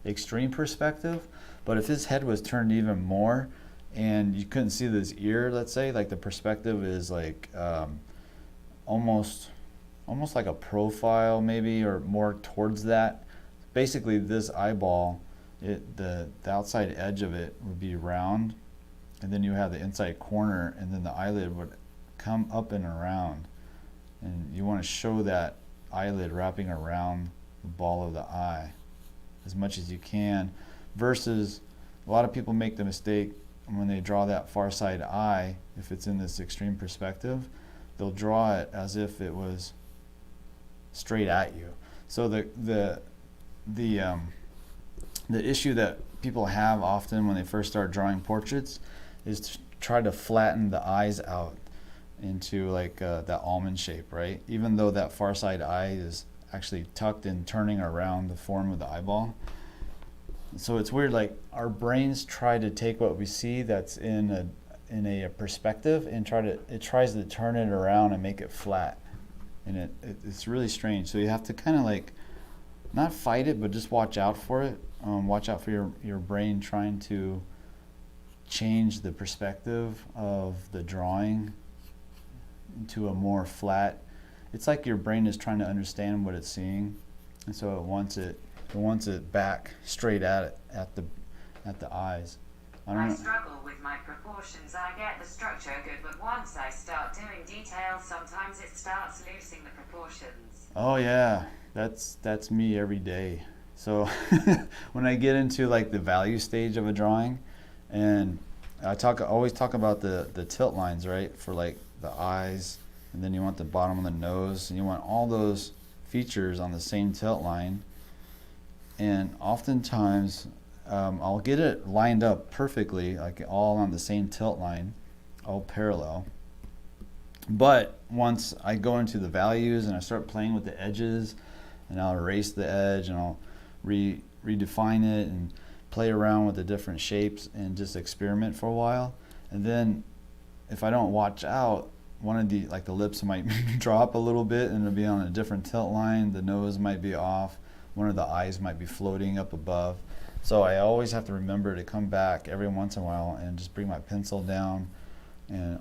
extreme perspective, but if his head was turned even more and you couldn't see this ear, let's say, like the perspective is like almost like a profile maybe, or more towards that. Basically this eyeball, the outside edge of it would be round, and then you have the inside corner, and then the eyelid would come up and around, and you want to show that eyelid wrapping around the ball of the eye as much as you can, versus a lot of people make the mistake when they draw that far side eye. If it's in this extreme perspective, they'll draw it as if it was straight at you. So the the issue that people have often when they first start drawing portraits is to try to flatten the eyes out into like that almond shape, right? Even though that far side eye is actually tucked and turning around the form of the eyeball. So it's weird, like our brains try to take what we see that's in a perspective and it tries to turn it around and make it flat. And it's really strange. So you have to kind of like not fight it, but just watch out for it. Watch out for your brain trying to change the perspective of the drawing into a more flat. It's like your brain is trying to understand what it's seeing, and so it wants it back straight at the eyes. I struggle with my proportions. I get the structure good, but once I start doing details, sometimes it starts losing the proportions. Oh yeah, that's me every day. So when I get into like the value stage of a drawing, and I always talk about the tilt lines, right? For like the eyes, and then you want the bottom of the nose, and you want all those features on the same tilt line. And oftentimes I'll get it lined up perfectly, like all on the same tilt line, all parallel. But once I go into the values and I start playing with the edges, and I'll erase the edge and I'll redefine it and play around with the different shapes and just experiment for a while. And then if I don't watch out, one of the lips might drop a little bit and it'll be on a different tilt line. The nose might be off. One of the eyes might be floating up above. So I always have to remember to come back every once in a while and just bring my pencil down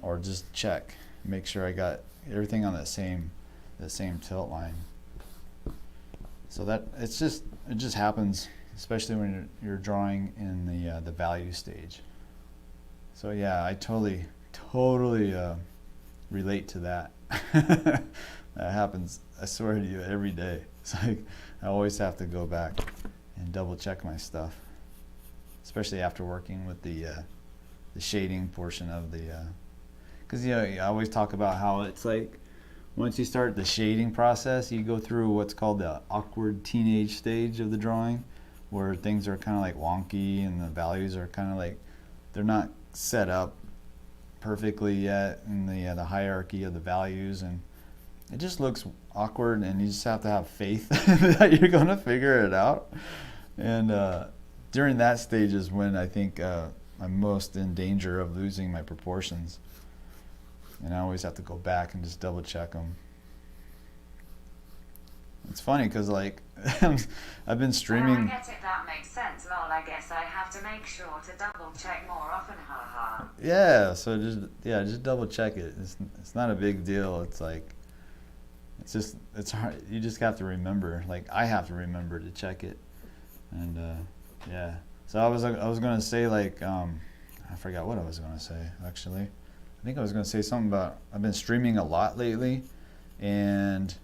or just check, make sure I got everything on the same tilt line. So that it just happens, especially when you're drawing in the value stage. So yeah, I totally relate to that. That happens, I swear to you, every day. It's like I always have to go back and double check my stuff, especially after working with the shading portion of the, because I always talk about how it's like once you start the shading process, you go through what's called the awkward teenage stage of the drawing, where things are kind of like wonky and the values are kind of like they're not set up perfectly yet in the hierarchy of the values, and it just looks awkward, and you just have to have faith that you're going to figure it out. And during that stage is when I think I'm most in danger of losing my proportions, and I always have to go back and just double check them. It's funny because like I've been streaming. I get it, that makes sense. Lol, I guess I have to make sure to double check more often, haha. Yeah, so just double check it. It's not a big deal. It's like it's hard. You just have to remember. Like I have to remember to check it, and yeah. So I was gonna say like I forgot what I was gonna say actually. I think I was gonna say something about I've been streaming a lot lately, and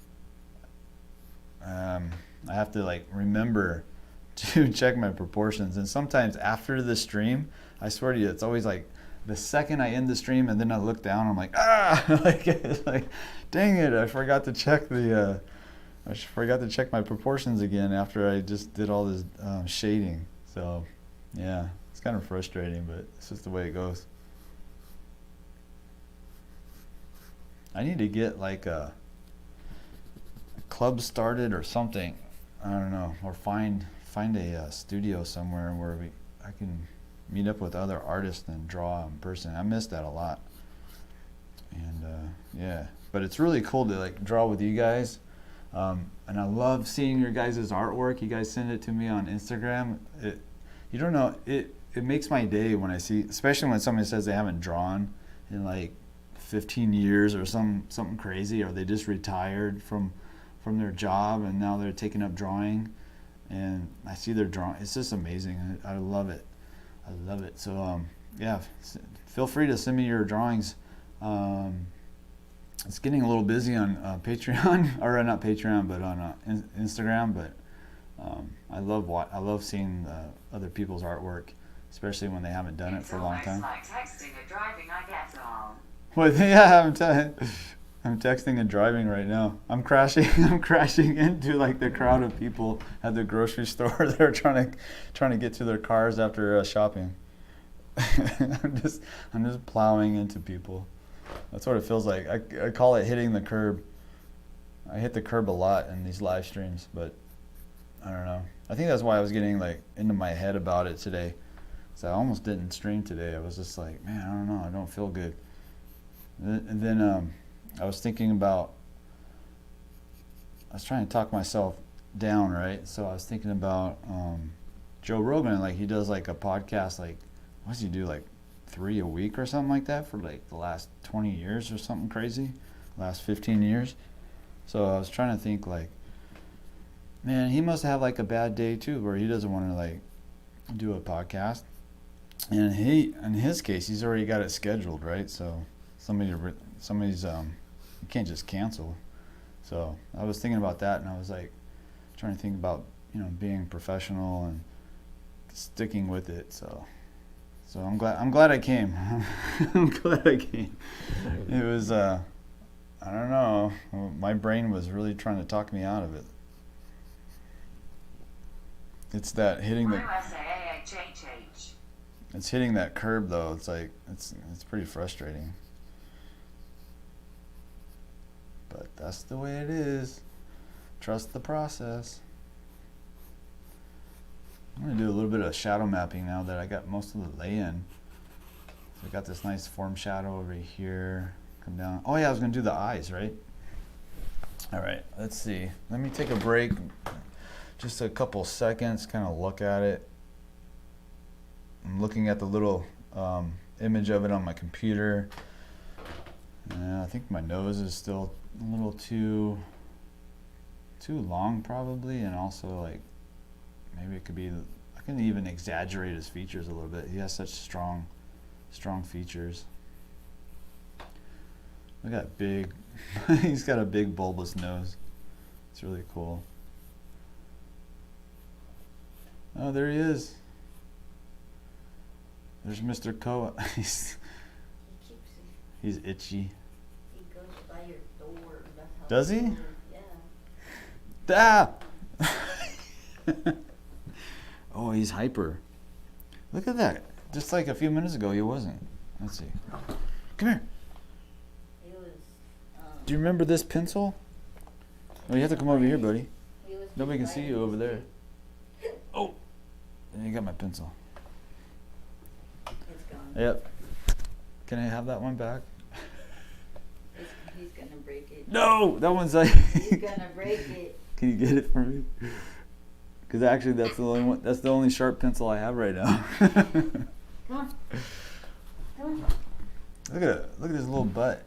I have to like remember to check my proportions. And sometimes after the stream, I swear to you, it's always like the second I end the stream and then I look down, I'm like, like dang it, I forgot to check my proportions again after I just did all this shading. So yeah, it's kind of frustrating, but it's just the way it goes. I need to get like a club started or something. I don't know, or find a studio somewhere where I can meet up with other artists and draw in person. I miss that a lot. And yeah, but it's really cool to like draw with you guys. And I love seeing your guys' artwork. You guys send it to me on Instagram. You don't know, it makes my day when I see, especially when somebody says they haven't drawn in like 15 years or something crazy, or they just retired from their job and now they're taking up drawing, and I see their drawing. It's just amazing. I love it. I love it. So yeah, feel free to send me your drawings. It's getting a little busy on Patreon, or not Patreon, but on Instagram. But I love seeing other people's artwork, especially when they haven't done it for a long time. It's almost like texting or driving, I get on. Well, yeah, I'm telling you. I'm texting and driving right now. I'm crashing. I'm crashing into like the crowd of people at the grocery store. They're trying to get to their cars after shopping. I'm just plowing into people. That's what it feels like. I call it hitting the curb. I hit the curb a lot in these live streams, but I don't know. I think that's why I was getting like into my head about it today. So I almost didn't stream today. I was just like, man, I don't know. I don't feel good. And then I was thinking about, I was trying to talk myself down, right? So I was thinking about Joe Rogan, like he does like a podcast, like, what does he do, like 3 a week or something like that for like the last 20 years or something crazy, last 15 years. So I was trying to think like, man, he must have like a bad day too, where he doesn't want to like do a podcast. And in his case, he's already got it scheduled, right? So somebody's you can't just cancel. So I was thinking about that, and I was like trying to think about, you know, being professional and sticking with it. So I'm glad I came. I'm glad I came. It was I don't know, my brain was really trying to talk me out of it. It's that hitting the it's hitting that curb though. It's like it's pretty frustrating. But that's the way it is. Trust the process. I'm going to do a little bit of shadow mapping now that I got most of the lay-in. So I got this nice form shadow over here. Come down. Oh yeah, I was going to do the eyes, right? All right, let's see. Let me take a break. Just a couple seconds, kind of look at it. I'm looking at the little image of it on my computer. I think my nose is still a little too long probably, and also like maybe it could be, I can even exaggerate his features a little bit. He has such strong features. Look at that big, he's got a big bulbous nose. It's really cool. Oh, there he is. There's Mr. Koa. He's itchy. He goes by your door. Does he? Yeah. Ah! Oh, he's hyper. Look at that. Just like a few minutes ago, he wasn't. Let's see. Come here. He was. Do you remember this pencil? Oh, you have to come over here, buddy. He was Nobody can see you over there. Oh! And you got my pencil. It's gone. Yep. Can I have that one back? He's gonna break it. No! That one's like... He's gonna break it. Can you get it for me? Because actually, that's the only one. That's the only sharp pencil I have right now. Come on. Come on. Look at it. Look at his little butt.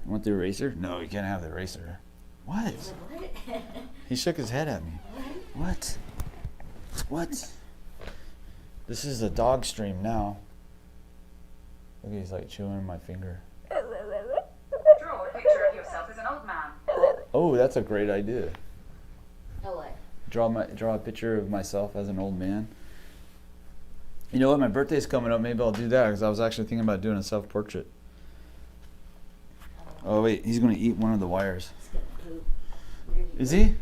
Want the eraser? No, you can't have the eraser. What? What? He shook his head at me. What? What? This is a dog stream now. Look, he's like chewing my finger. Draw a picture of yourself as an old man. Oh, that's a great idea. Oh, what? Draw a picture of myself as an old man. You know what? My birthday's coming up. Maybe I'll do that because I was actually thinking about doing a self-portrait. Oh wait, he's gonna eat one of the wires. He's gonna poop. Is he?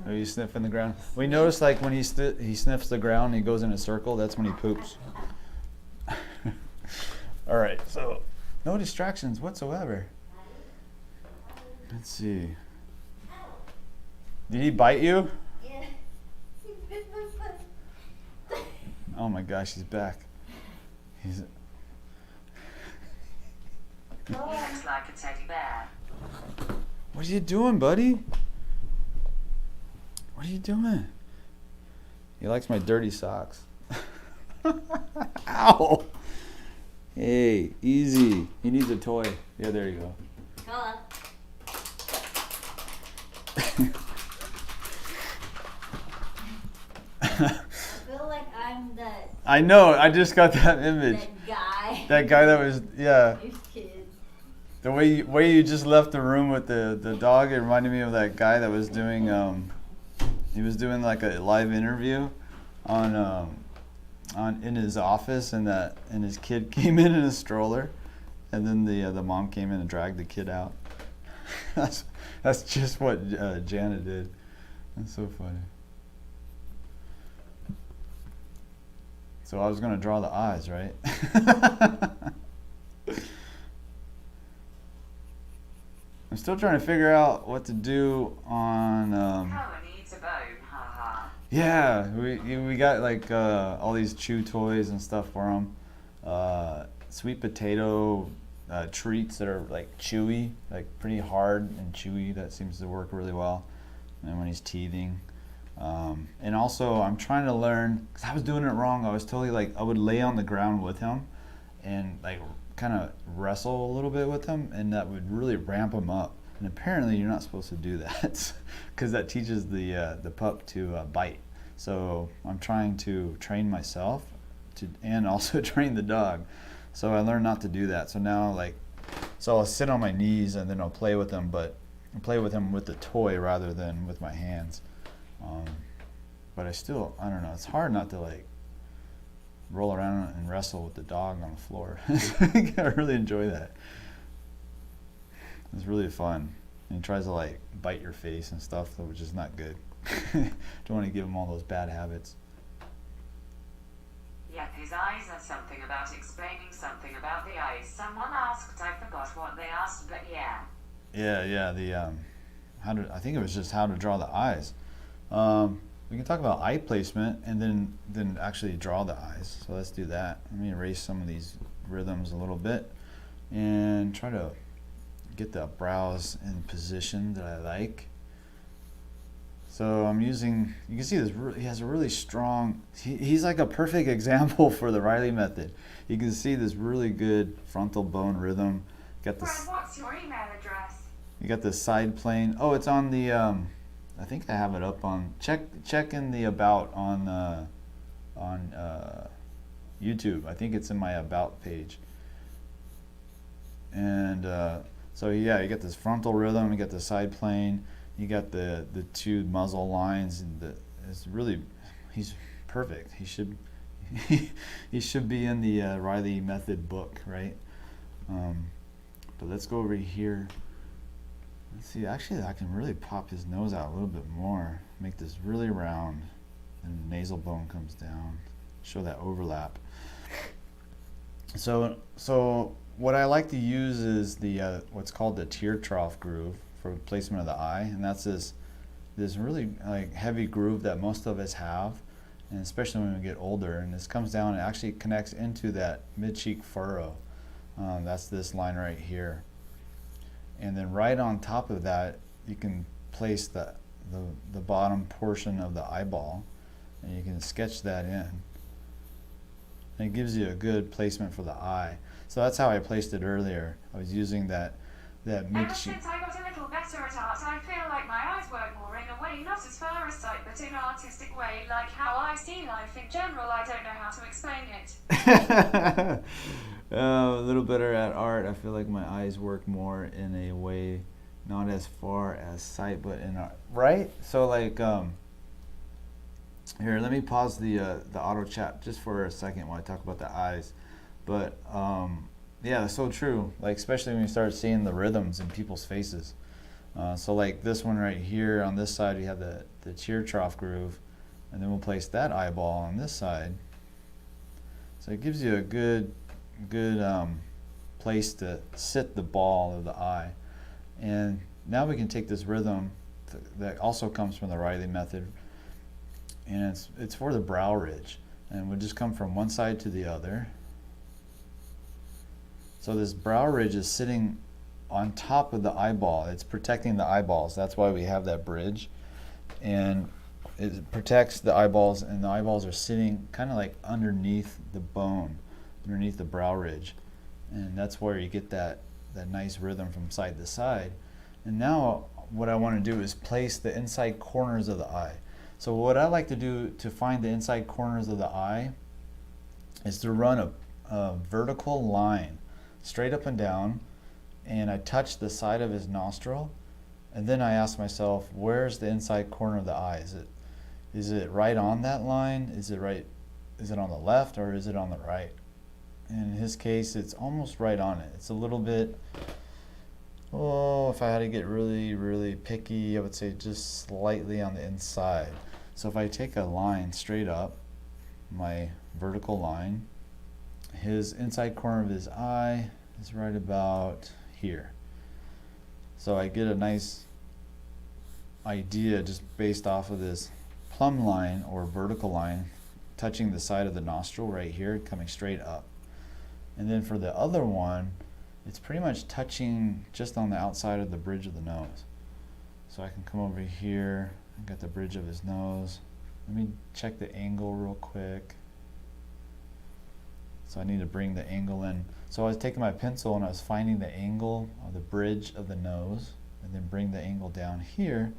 Are you sniffing the ground? We notice like when he sniffs the ground, he goes in a circle. That's when he poops. All right, so no distractions whatsoever. Let's see. Did he bite you? Yeah. He bit my foot. Oh my gosh, he's back. He's. He looks like a teddy bear. What are you doing, buddy? What are you doing? He likes my dirty socks. Ow! Hey, easy. He needs a toy. Yeah, there you go. Come on. I feel like I'm that. I know. I just got that image. That guy. That guy that was, yeah. His kids. The way you just left the room with the dog, it reminded me of that guy that was doing he was doing like a live interview on in his office, and his kid came in a stroller, and then the mom came in and dragged the kid out. That's just what Jana did. That's so funny. So I was gonna draw the eyes, right? I'm still trying to figure out what to do on. Cohen needs a bone, haha. Yeah, we got like all these chew toys and stuff for him. Sweet potato treats that are like chewy, like pretty hard and chewy. That seems to work really well. And when he's teething. And also I'm trying to learn, because I was doing it wrong. I was totally like, I would lay on the ground with him and like kind of wrestle a little bit with him, and that would really ramp him up. And apparently you're not supposed to do that because that teaches the pup to bite. So I'm trying to train myself and also train the dog. So I learned not to do that. So now so I'll sit on my knees and then I'll play with him, but I play with him with the toy rather than with my hands. But I don't know, it's hard not to like roll around and wrestle with the dog on the floor. I really enjoy that. It's really fun. And he tries to like bite your face and stuff, which is not good. Don't want to give him all those bad habits. Yep, his eyes are something about explaining something about the eyes. Someone asked, I forgot what they asked, but yeah. Yeah, I think it was just how to draw the eyes. We can talk about eye placement and then actually draw the eyes. So let's do that. Let me erase some of these rhythms a little bit and try to get the brows in position that I like. So I'm using, you can see this, he has a really strong, he's like a perfect example for the Reilly method. You can see this really good frontal bone rhythm. Brad, what's your email address? You got the side plane. Oh, it's on the, I think I have it up on, check in the about on YouTube. I think it's in my about page. And so yeah, you got this frontal rhythm, you got the side plane, you got the two muzzle lines, and it's really, he's perfect. He should he should be in the Reilly Method book, right? But let's go over here. Let's see, actually I can really pop his nose out a little bit more, make this really round, and the nasal bone comes down, show that overlap. So what I like to use is the what's called the tear trough groove for placement of the eye, and that's this really like heavy groove that most of us have, and especially when we get older. And this comes down and actually connects into that mid-cheek furrow. That's this line right here. And then right on top of that, you can place the bottom portion of the eyeball, and you can sketch that in. And it gives you a good placement for the eye. So that's how I placed it earlier. I was using that Ever mid-cheek. since I got a little better at art, I feel like my eyes work more in a way, not as far as sight, but in an artistic way, like how I see life in general. I don't know how to explain it. A little better at art. I feel like my eyes work more in a way, not as far as sight, but in art. Right? So like, here, let me pause the auto chat just for a second while I talk about the eyes. But yeah, that's so true. Like, especially when you start seeing the rhythms in people's faces. So like this one right here on this side, we have the tear trough groove, and then we'll place that eyeball on this side. So it gives you a good place to sit the ball of the eye. And now we can take this rhythm that also comes from the Reilly method, and it's for the brow ridge, and we'll just come from one side to the other. So this brow ridge is sitting on top of the eyeball. It's protecting the eyeballs. That's why we have that bridge, and it protects the eyeballs, and the eyeballs are sitting kind of like underneath the bone, underneath the brow ridge, and that's where you get that nice rhythm from side to side. And now what I want to do is place the inside corners of the eye. So what I like to do to find the inside corners of the eye is to run a vertical line straight up and down, and I touch the side of his nostril, and then I ask myself, where's the inside corner of the eye? Is it right on that line? Is it right is it on the left or is it on the right? In his case, it's almost right on it. It's a little bit, oh, if I had to get really, really picky, I would say just slightly on the inside. So if I take a line straight up, my vertical line, his inside corner of his eye is right about here. So I get a nice idea just based off of this plumb line or vertical line touching the side of the nostril right here, coming straight up. And then for the other one, it's pretty much touching just on the outside of the bridge of the nose. So I can come over here, I've got the bridge of his nose. Let me check the angle real quick. So I need to bring the angle in. So I was taking my pencil and I was finding the angle of the bridge of the nose and then bring the angle down here,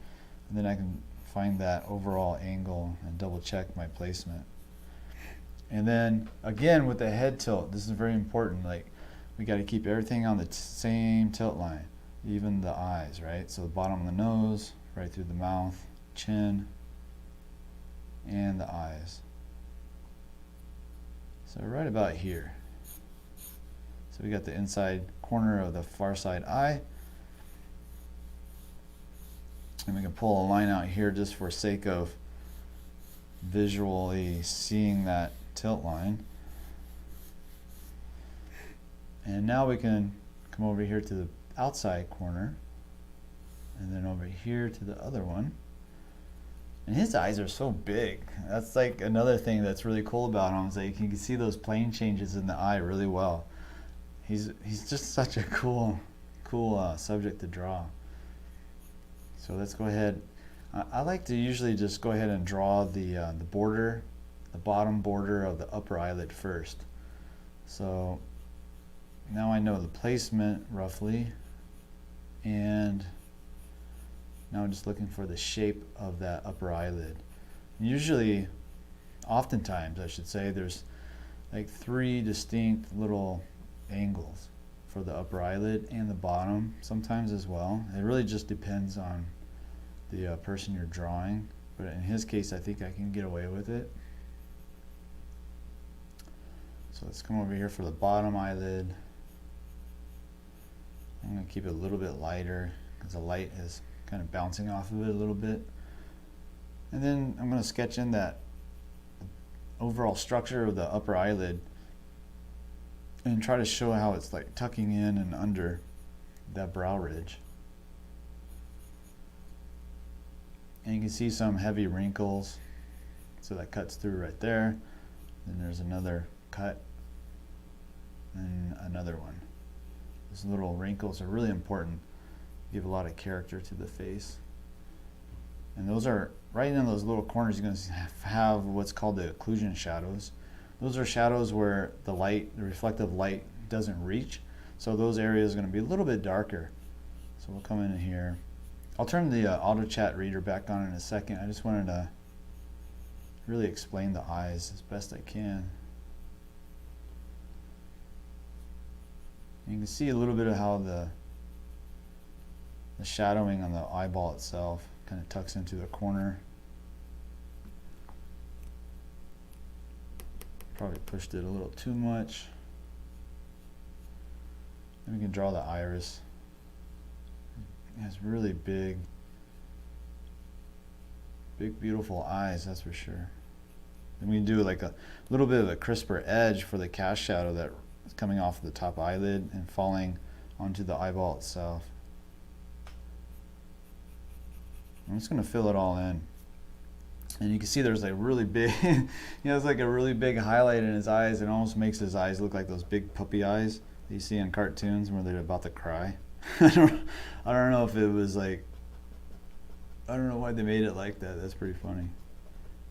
and then I can find that overall angle and double check my placement. And then again with the head tilt, this is very important. Like, we got to keep everything on the same tilt line, even the eyes, right? So the bottom of the nose, right through the mouth, chin, and the eyes. So right about here. So we got the inside corner of the far side eye. And we can pull a line out here just for sake of visually seeing that tilt line. And now we can come over here to the outside corner and then over here to the other one. And his eyes are so big. That's like another thing that's really cool about him, is that you can see those plane changes in the eye really well. He's just such a cool subject to draw. So let's go ahead. I like to usually just go ahead and draw the border, the bottom border of the upper eyelid first. So now I know the placement roughly, and now I'm just looking for the shape of that upper eyelid. Usually, oftentimes I should say, there's like 3 distinct little angles for the upper eyelid and the bottom sometimes as well. It really just depends on the person you're drawing, but in his case I think I can get away with it. So let's come over here for the bottom eyelid. I'm going to keep it a little bit lighter because the light is kind of bouncing off of it a little bit. And then I'm going to sketch in that overall structure of the upper eyelid and try to show how it's like tucking in and under that brow ridge. And you can see some heavy wrinkles, so that cuts through right there. Then there's another cut and another one. Those little wrinkles are really important, give a lot of character to the face. And those are right in those little corners. You're going to have what's called the occlusion shadows. Those are shadows where the light, the reflective light, doesn't reach. So those areas are going to be a little bit darker. So we'll come in here. I'll turn the auto chat reader back on in a second. I just wanted to really explain the eyes as best I can. You can see a little bit of how the shadowing on the eyeball itself kind of tucks into the corner. Probably pushed it a little too much. Then we can draw the iris. It has really big beautiful eyes, that's for sure. And we can do like a little bit of a crisper edge for the cast shadow that is coming off the top eyelid and falling onto the eyeball itself. I'm just going to fill it all in. And you can see there's like really big, it's like a really big highlight in his eyes. It almost makes his eyes look like those big puppy eyes that you see in cartoons where they're about to cry. I don't know if it was like, I don't know why they made it like that. That's pretty funny.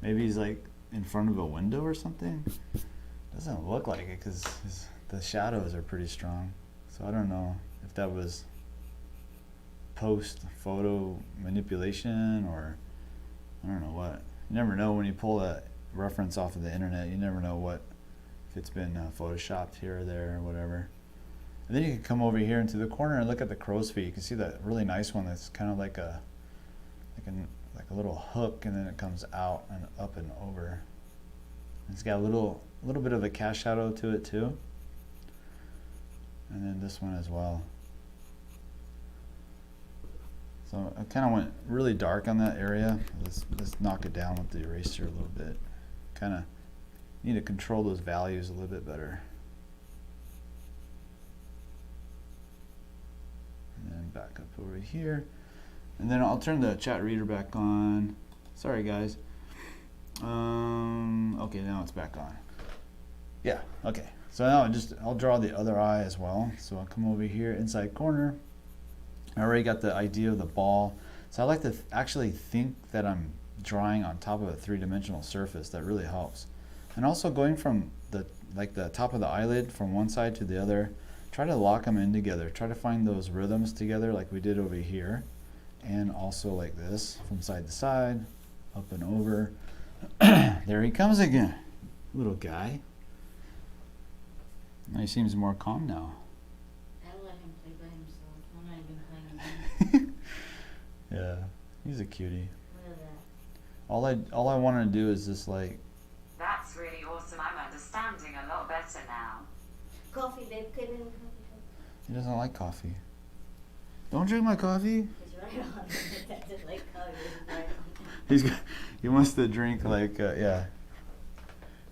Maybe he's like in front of a window or something. Doesn't look like it because the shadows are pretty strong. So I don't know if that was post photo manipulation or I don't know what. You never know when you pull a reference off of the internet. You never know what, if it's been photoshopped here or there or whatever. And then you can come over here into the corner and look at the crow's feet. You can see that really nice one that's kind of like a little hook, and then it comes out and up and over. It's got a little bit of a cast shadow to it too. And then this one as well. So I kind of went really dark on that area. Let's knock it down with the eraser a little bit. Kind of need to control those values a little bit better. And then back up over here. And then I'll turn the chat reader back on. Sorry guys. Okay, now it's back on. Yeah, okay. So now I'll draw the other eye as well. So I'll come over here, inside corner. I already got the idea of the ball. So I like to actually think that I'm drawing on top of a three-dimensional surface. That really helps. And also going from the top of the eyelid from one side to the other, try to lock them in together. Try to find those rhythms together like we did over here. And also like this, from side to side, up and over. There he comes again, little guy. He seems more calm now. I let him play by himself. I'm not even playing with him. Yeah, he's a cutie. Look at that. All I want to do is just like. That's really awesome. I'm understanding a lot better now. Coffee, babe. Come in. Coffee. He doesn't like coffee. Don't drink my coffee. He's right on. I didn't like coffee. He's right on. He wants to drink like yeah.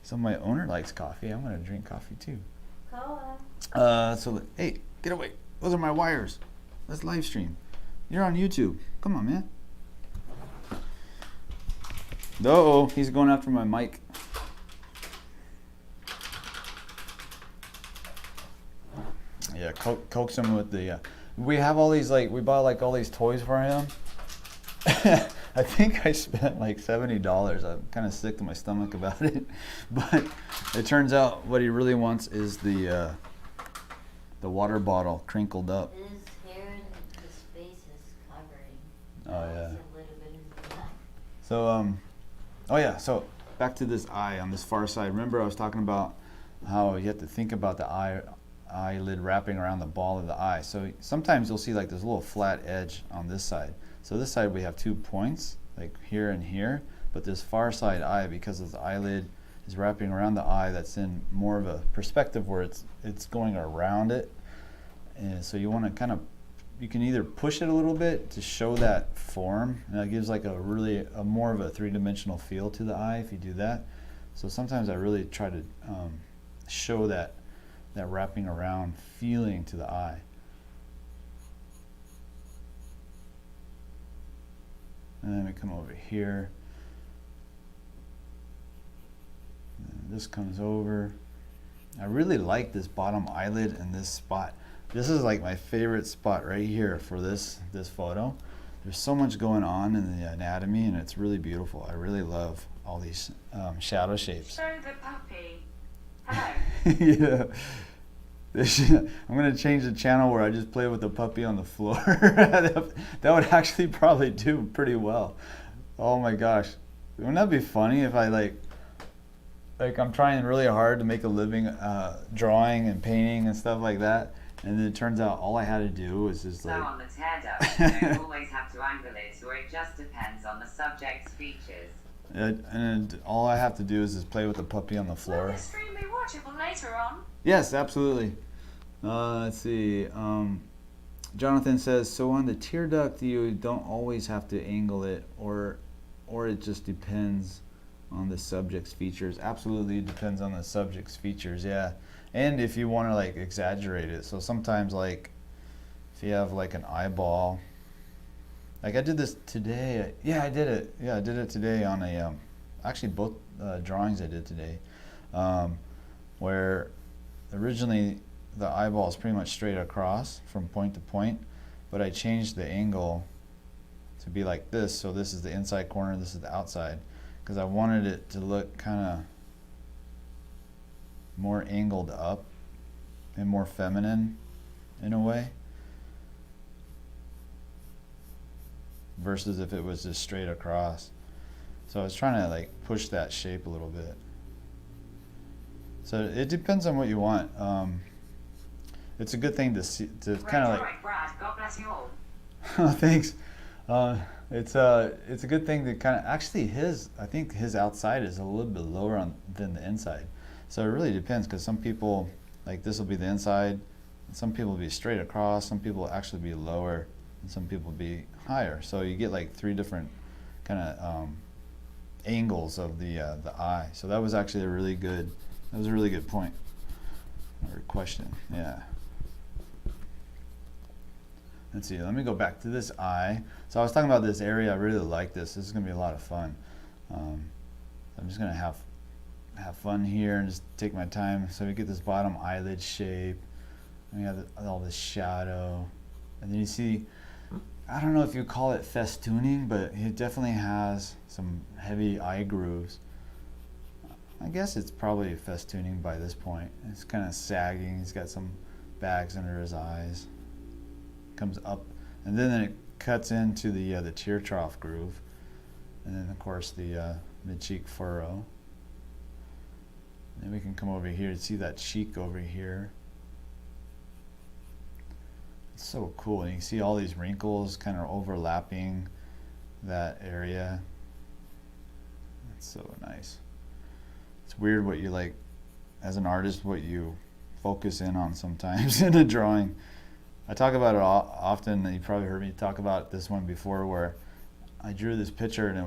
So my owner likes coffee. I'm gonna drink coffee too. Cola. Hey, get away. Those are my wires. Let's live stream. You're on YouTube. Come on, man. Uh-oh, he's going after my mic. Yeah, coax him with the. We have all these we bought all these toys for him. I think I spent like $70. I'm kind of sick to my stomach about it, but it turns out what he really wants is the water bottle crinkled up. His hair and his face is covering. Oh yeah. A little bit in the back. So oh yeah. So back to this eye on this far side. Remember I was talking about how you have to think about the eyelid wrapping around the ball of the eye. So sometimes you'll see like this little flat edge on this side. So this side we have 2 points, like here and here, but this far side eye, because of the eyelid is wrapping around the eye, that's in more of a perspective where it's going around it. And so you want to kind of, you can either push it a little bit to show that form, and that gives like a more of a three-dimensional feel to the eye if you do that. So sometimes I really try to show that wrapping around feeling to the eye. And then we come over here. And this comes over. I really like this bottom eyelid and this spot. This is like my favorite spot right here for this photo. There's so much going on in the anatomy and it's really beautiful. I really love all these shadow shapes. Show the puppy. Hello. Yeah. I'm going to change the channel where I just play with the puppy on the floor. That would actually probably do pretty well. Oh my gosh. Wouldn't that be funny if I like I'm trying really hard to make a living drawing and painting and stuff like that, and then it turns out all I had to do was just like... So on the 𝔻𝕠𝕒𝕥𝕥𝕣, you don't always have to angle it, or it just depends on the subject's features. And all I have to do is just play with the puppy on the floor. Will this stream be watchable later on? Yes, absolutely. Let's see. Jonathan says, so on the tear duct, you don't always have to angle it, or it just depends on the subject's features. Absolutely, it depends on the subject's features, yeah. And if you want to like exaggerate it. So sometimes like if you have like an eyeball, like I did this today. Yeah, I did it. Yeah, I did it today on a, actually both drawings I did today, where originally the eyeball is pretty much straight across from point to point, but I changed the angle to be like this. So this is the inside corner, this is the outside, because I wanted it to look kind of more angled up and more feminine in a way, versus if it was just straight across. So I was trying to like push that shape a little bit. So it depends on what you want. It's a good thing to see, to kind of like... Brad, God bless you all. Thanks. it's a good thing to kind of, actually I think his outside is a little bit lower than the inside. So it really depends, because some people, like this will be the inside, and some people will be straight across, some people will actually be lower, and some people will be higher. So you get like 3 different kind of angles of the eye. So that was actually a really good point or question. Yeah. Let's see, let me go back to this eye. So I was talking about this area. I really like this. This is going to be a lot of fun. I'm just going to have fun here and just take my time. So we get this bottom eyelid shape. And we have all this shadow. And then you see, I don't know if you call it festooning, but it definitely has some heavy eye grooves. I guess it's probably festooning by this point. It's kind of sagging. He's got some bags under his eyes. Comes up, and then it cuts into the tear trough groove, and then of course the mid cheek furrow. Then we can come over here and see that cheek over here. It's so cool, and you can see all these wrinkles kind of overlapping that area. That's so nice. It's weird what you, like, as an artist, what you focus in on sometimes in a drawing. I talk about it often, and you probably heard me talk about this one before, where I drew this picture and it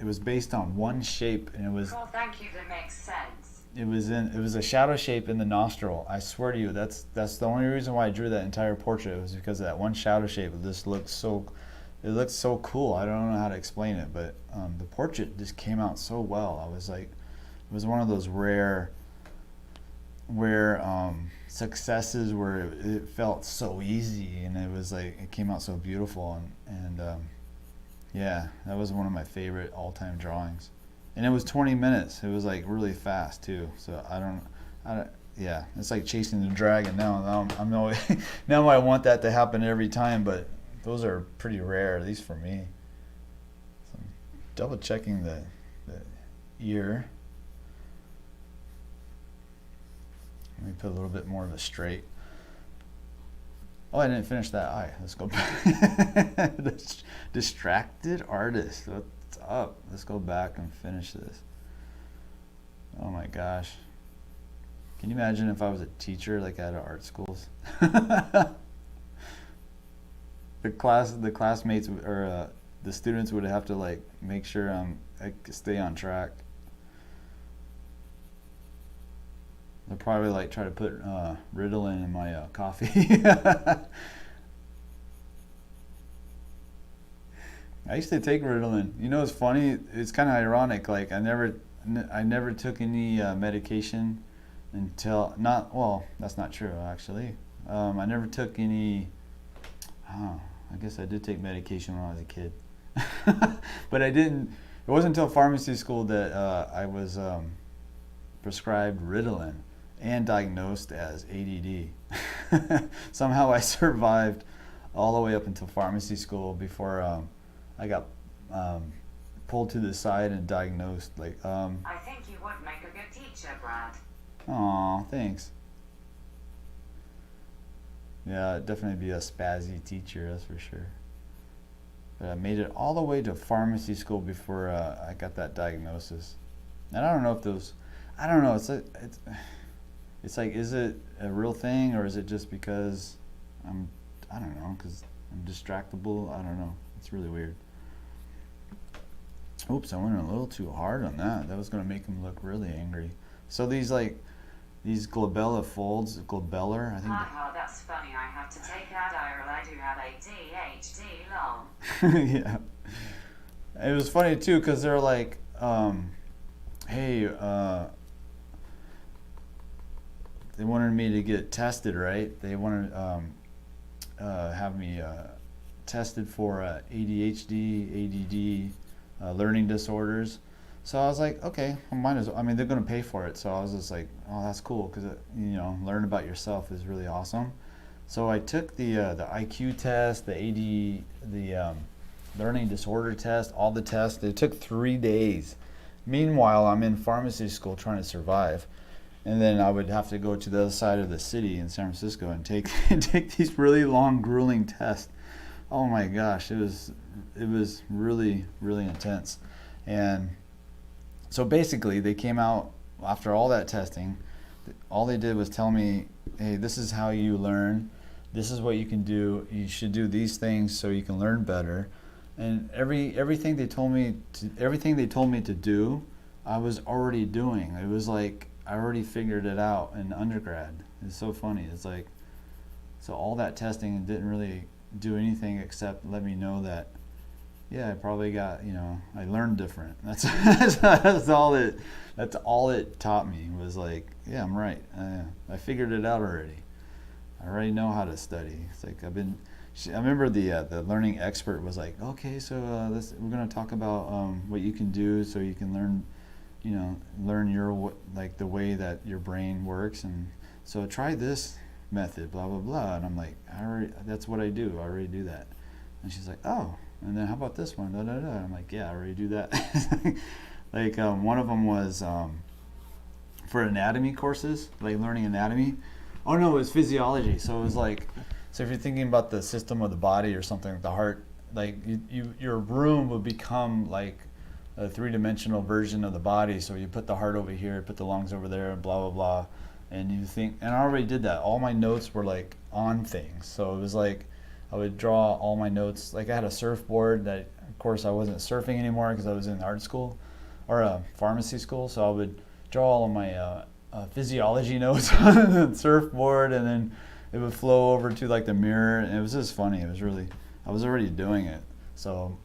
was based on one shape, and it was, Well, thank you, that makes sense. it was a shadow shape in the nostril. I swear to you, that's the only reason why I drew that entire portrait, was because of that one shadow shape. It just looked so cool. I don't know how to explain it, but the portrait just came out so well. I was like, it was one of those rare successes where it felt so easy, and it was like, it came out so beautiful, and yeah, that was one of my favorite all-time drawings. And it was 20 minutes. It was like really fast too. So I don't, yeah, it's like chasing the dragon now. I'm always, now I want that to happen every time, but those are pretty rare, at least for me. So I'm double checking the ear. Let me put a little bit more of a straight. Oh, I didn't finish that eye. Let's go back. Distracted artist. What's up? Let's go back and finish this. Oh my gosh. Can you imagine if I was a teacher, like at art schools? The classmates or the students would have to like make sure I stay on track. They'll probably like try to put Ritalin in my coffee. I used to take Ritalin. You know, it's funny. It's kind of ironic. Like I never took any medication until well, that's not true actually. I never took any. Oh, I guess I did take medication when I was a kid, but I didn't. It wasn't until pharmacy school that I was prescribed Ritalin and diagnosed as ADD. Somehow I survived all the way up until pharmacy school before I got pulled to the side and diagnosed. Like, I think you would make a good teacher, Brad. aw, thanks. Yeah, I'd definitely be a spazzy teacher, that's for sure. But I made it all the way to pharmacy school before I got that diagnosis. And I don't know if those, I don't know, it's like, is it a real thing, or is it just because I don't know, because I'm distractible? I don't know. It's really weird. Oops, I went a little too hard on that. That was going to make him look really angry. So these glabella folds, glabellar, I think. Haha, that's funny. I have to take Adderall. I do have ADHD long. Yeah. It was funny too, because they're like, hey, they wanted me to get tested, right? They wanted have me tested for ADHD, ADD, learning disorders. So I was like, okay, well, might as well. I mean, they're going to pay for it. So I was just like, oh, that's cool, because you know, learn about yourself is really awesome. So I took the IQ test, the learning disorder test, all the tests. It took 3 days. Meanwhile, I'm in pharmacy school trying to survive. And then I would have to go to the other side of the city in San Francisco and take take these really long, grueling tests. Oh my gosh, it was really, really intense. And so basically they came out after all that testing. All they did was tell me, hey, this is how you learn. This is what you can do. You should do these things so you can learn better. And everything they told me to do, I was already doing. It was like I already figured it out in undergrad. It's so funny. It's like, so all that testing didn't really do anything except let me know that, yeah, I probably got, I learned different. That's all it taught me was like, yeah, I'm right. I figured it out already. I already know how to study. It's like I remember the learning expert was like, okay, so we're going to talk about what you can do so you can learn, learn your the way that your brain works, and so try this method, blah blah blah. And I'm like, that's what I do. I already do that. And she's like, oh, and then how about this one? Da, da, da. I'm like, yeah, I already do that. One of them was for anatomy courses, like learning anatomy. Oh no, it was physiology. So it was like, so if you're thinking about the system of the body or something, like the heart, like your room would become like a three-dimensional version of the body. So you put the heart over here, put the lungs over there, blah blah blah, and you think. And I already did that. All my notes were like on things. So it was like I would draw all my notes. Like I had a surfboard that, of course, I wasn't surfing anymore because I was in art school or a pharmacy school. So I would draw all of my physiology notes on the surfboard, and then it would flow over to like the mirror, and it was just funny. It was really, I was already doing it, so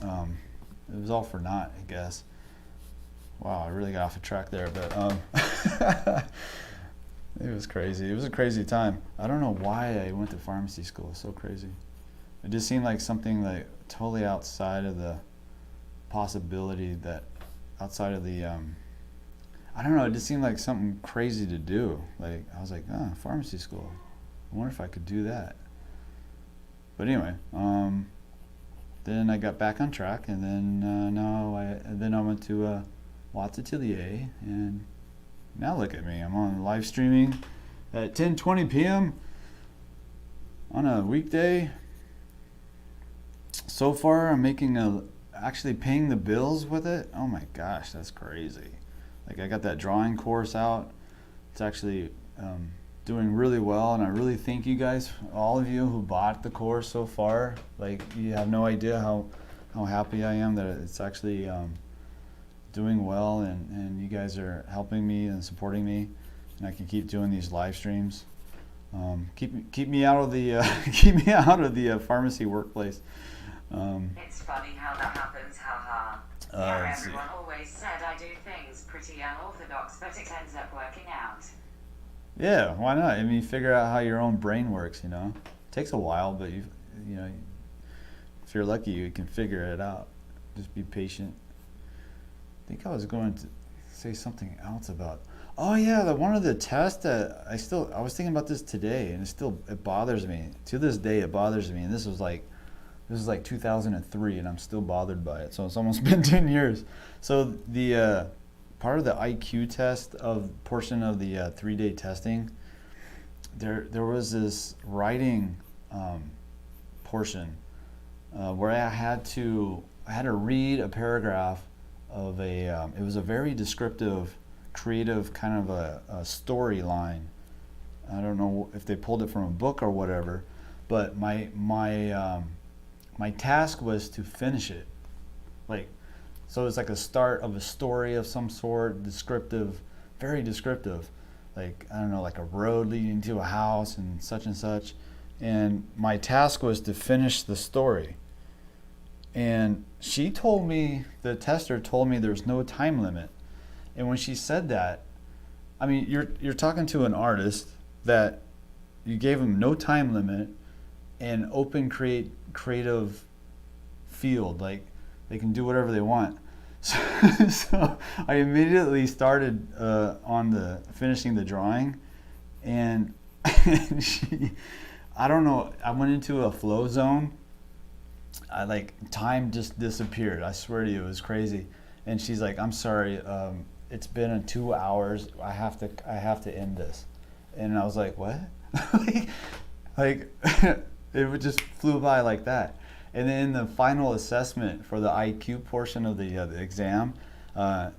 it was all for naught, I guess. Wow, I really got off the track there, but it was crazy. It was a crazy time. I don't know why I went to pharmacy school. It's so crazy. It just seemed like something like totally outside of the possibility, that outside of the I don't know, it just seemed like something crazy to do. Like, I was like, pharmacy school. I wonder if I could do that. But anyway, then I got back on track, and then I went to 𝔻𝕣𝕒𝕒𝕒𝕒, and now look at me. I'm on live streaming at 10:20 p.m. on a weekday. So far, I'm actually paying the bills with it. Oh my gosh, that's crazy. Like, I got that drawing course out. It's actually doing really well, and I really thank you guys, all of you who bought the course so far. Like, you have no idea how happy I am that it's actually doing well, and you guys are helping me and supporting me, and I can keep doing these live streams. Keep me out of the keep me out of the pharmacy workplace. It's funny how that happens, haha. Yeah, everyone always said I do things pretty unorthodox, but it ends up working out. Yeah, why not? I mean, figure out how your own brain works, It takes a while, but if you're lucky, you can figure it out. Just be patient. I think I was going to say something else about, oh yeah, one of the tests that I was thinking about this today, and it bothers me. To this day, it bothers me, and this was like 2003, and I'm still bothered by it. So it's almost been 10 years. So the part of the IQ test portion of the 3-day testing, there was this writing portion where I had to read a paragraph of it was a very descriptive, creative kind of a storyline. I don't know if they pulled it from a book or whatever, but my task was to finish it. So it's like a start of a story of some sort, descriptive, very descriptive. Like, I don't know, like a road leading to a house and such. And my task was to finish the story. And the tester told me there's no time limit. And when she said that, I mean, you're talking to an artist that you gave them no time limit and open creative field, like they can do whatever they want. So I immediately started on finishing the drawing, and I don't know, I went into a flow zone. Time just disappeared. I swear to you, it was crazy. And she's like, I'm sorry, it's been 2 hours. I have to end this. And I was like, what? it just flew by like that. And then the final assessment for the IQ portion of the exam,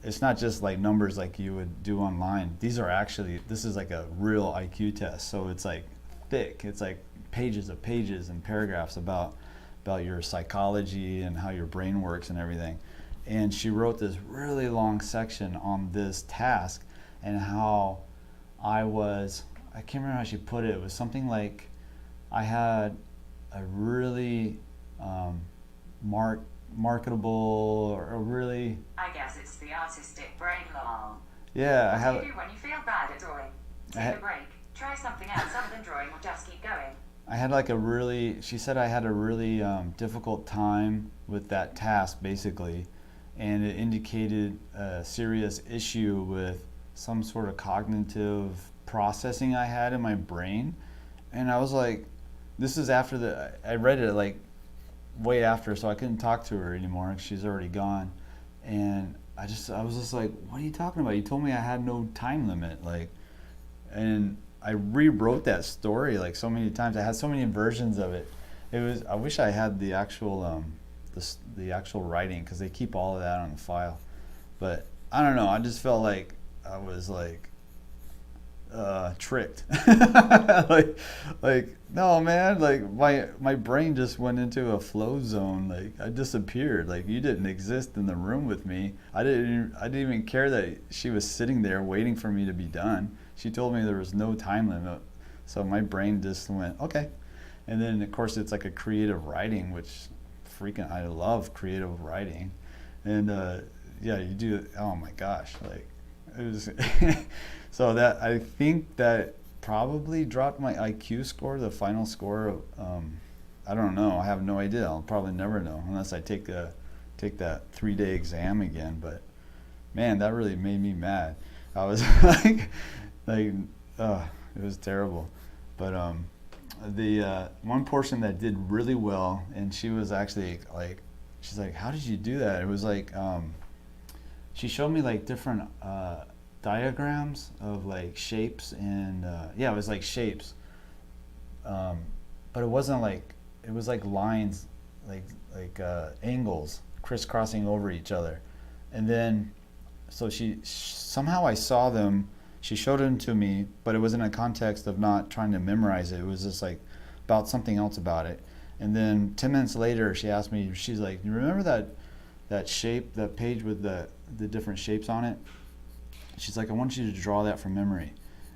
it's not just like numbers like you would do online. These are actually, this is like a real IQ test. So it's like thick. It's like pages of pages and paragraphs about your psychology and how your brain works and everything. And she wrote this really long section on this task and how I can't remember how she put it. It was something like I had a really marketable or really... I guess it's the artistic brain, lol. Yeah, What do you do when you feel bad at drawing? Take a break, try something else other than drawing, or just keep going. I had like she said I had a really difficult time with that task basically, and it indicated a serious issue with some sort of cognitive processing I had in my brain. And I was like, this is after I read it like way after, so I couldn't talk to her anymore because she's already gone. And I was just like, what are you talking about? You told me I had no time limit, like, and I rewrote that story like so many times. I had so many versions of it. I wish I had the actual the actual writing, because they keep all of that on the file. But I don't know, I just felt like I was like tricked. like no man, like my brain just went into a flow zone. Like I disappeared. Like you didn't exist in the room with me. I didn't even care that she was sitting there waiting for me to be done. She told me there was no time limit, so my brain just went okay. And then of course it's like a creative writing, which I love creative writing. And yeah, you do, oh my gosh, like it was so that I think that probably dropped my IQ score, the final score. I don't know, I have no idea. I'll probably never know unless I take that 3-day exam again. But man, that really made me mad. I was like it was terrible. But the one portion that did really well, and she was actually like, she's like, how did you do that? It was like she showed me like different diagrams of like shapes, and yeah, it was like shapes, but it wasn't like, it was like lines, like angles crisscrossing over each other. And then so somehow I saw them. She showed them to me, but it was in a context of not trying to memorize it. It was just like about something else about it. And then 10 minutes later, she asked me, she's like, you remember that shape, that page with the different shapes on it? She's like, I want you to draw that from memory.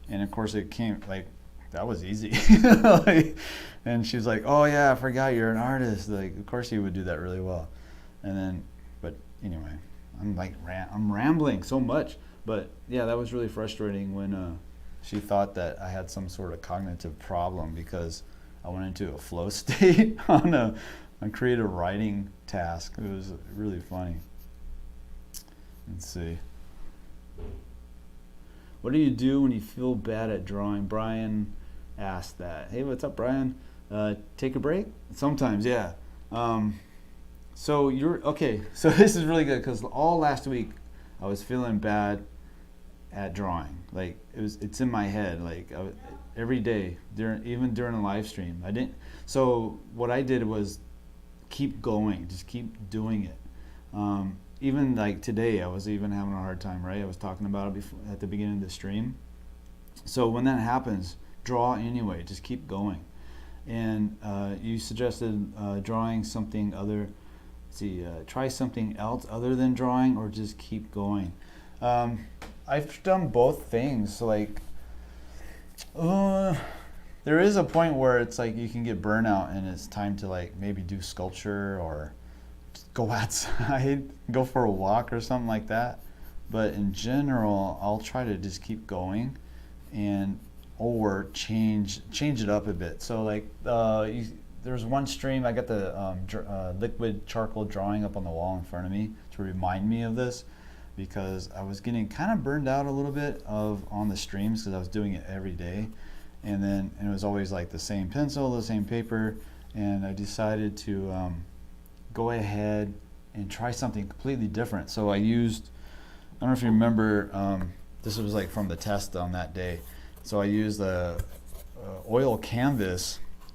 And of course it came, like, that was easy. Like, and she's like, oh yeah, I forgot you're an artist. Like, of course you would do that really well. And then, but anyway, I'm rambling so much. But yeah, that was really frustrating when she thought that I had some sort of cognitive problem because I went into a flow state on a creative writing task. It was really funny. Let's see. What do you do when you feel bad at drawing? Brian asked that. Hey, what's up, Brian? Take a break? Sometimes, yeah. So okay. So this is really good because all last week I was feeling bad at drawing. Like it's in my head. Like every day, even during a live stream, I didn't. So what I did was keep going, just keep doing it. Even like today, I was even having a hard time. Right, I was talking about it at the beginning of the stream. So when that happens, draw anyway. Just keep going. And you suggested drawing something other. Let's see, try something else other than drawing, or just keep going. I've done both things. So like, there is a point where it's like you can get burnout, and it's time to like maybe do sculpture or just go outside, go for a walk or something like that. But in general, I'll try to just keep going, or change it up a bit. So like, there's one stream, I got the liquid charcoal drawing up on the wall in front of me to remind me of this, because I was getting kind of burned out a little bit on the streams because I was doing it every day, and it was always like the same pencil, the same paper, and I decided to go ahead and try something completely different. So I don't know if you remember, this was like from the test on that day. So I used the oil canvas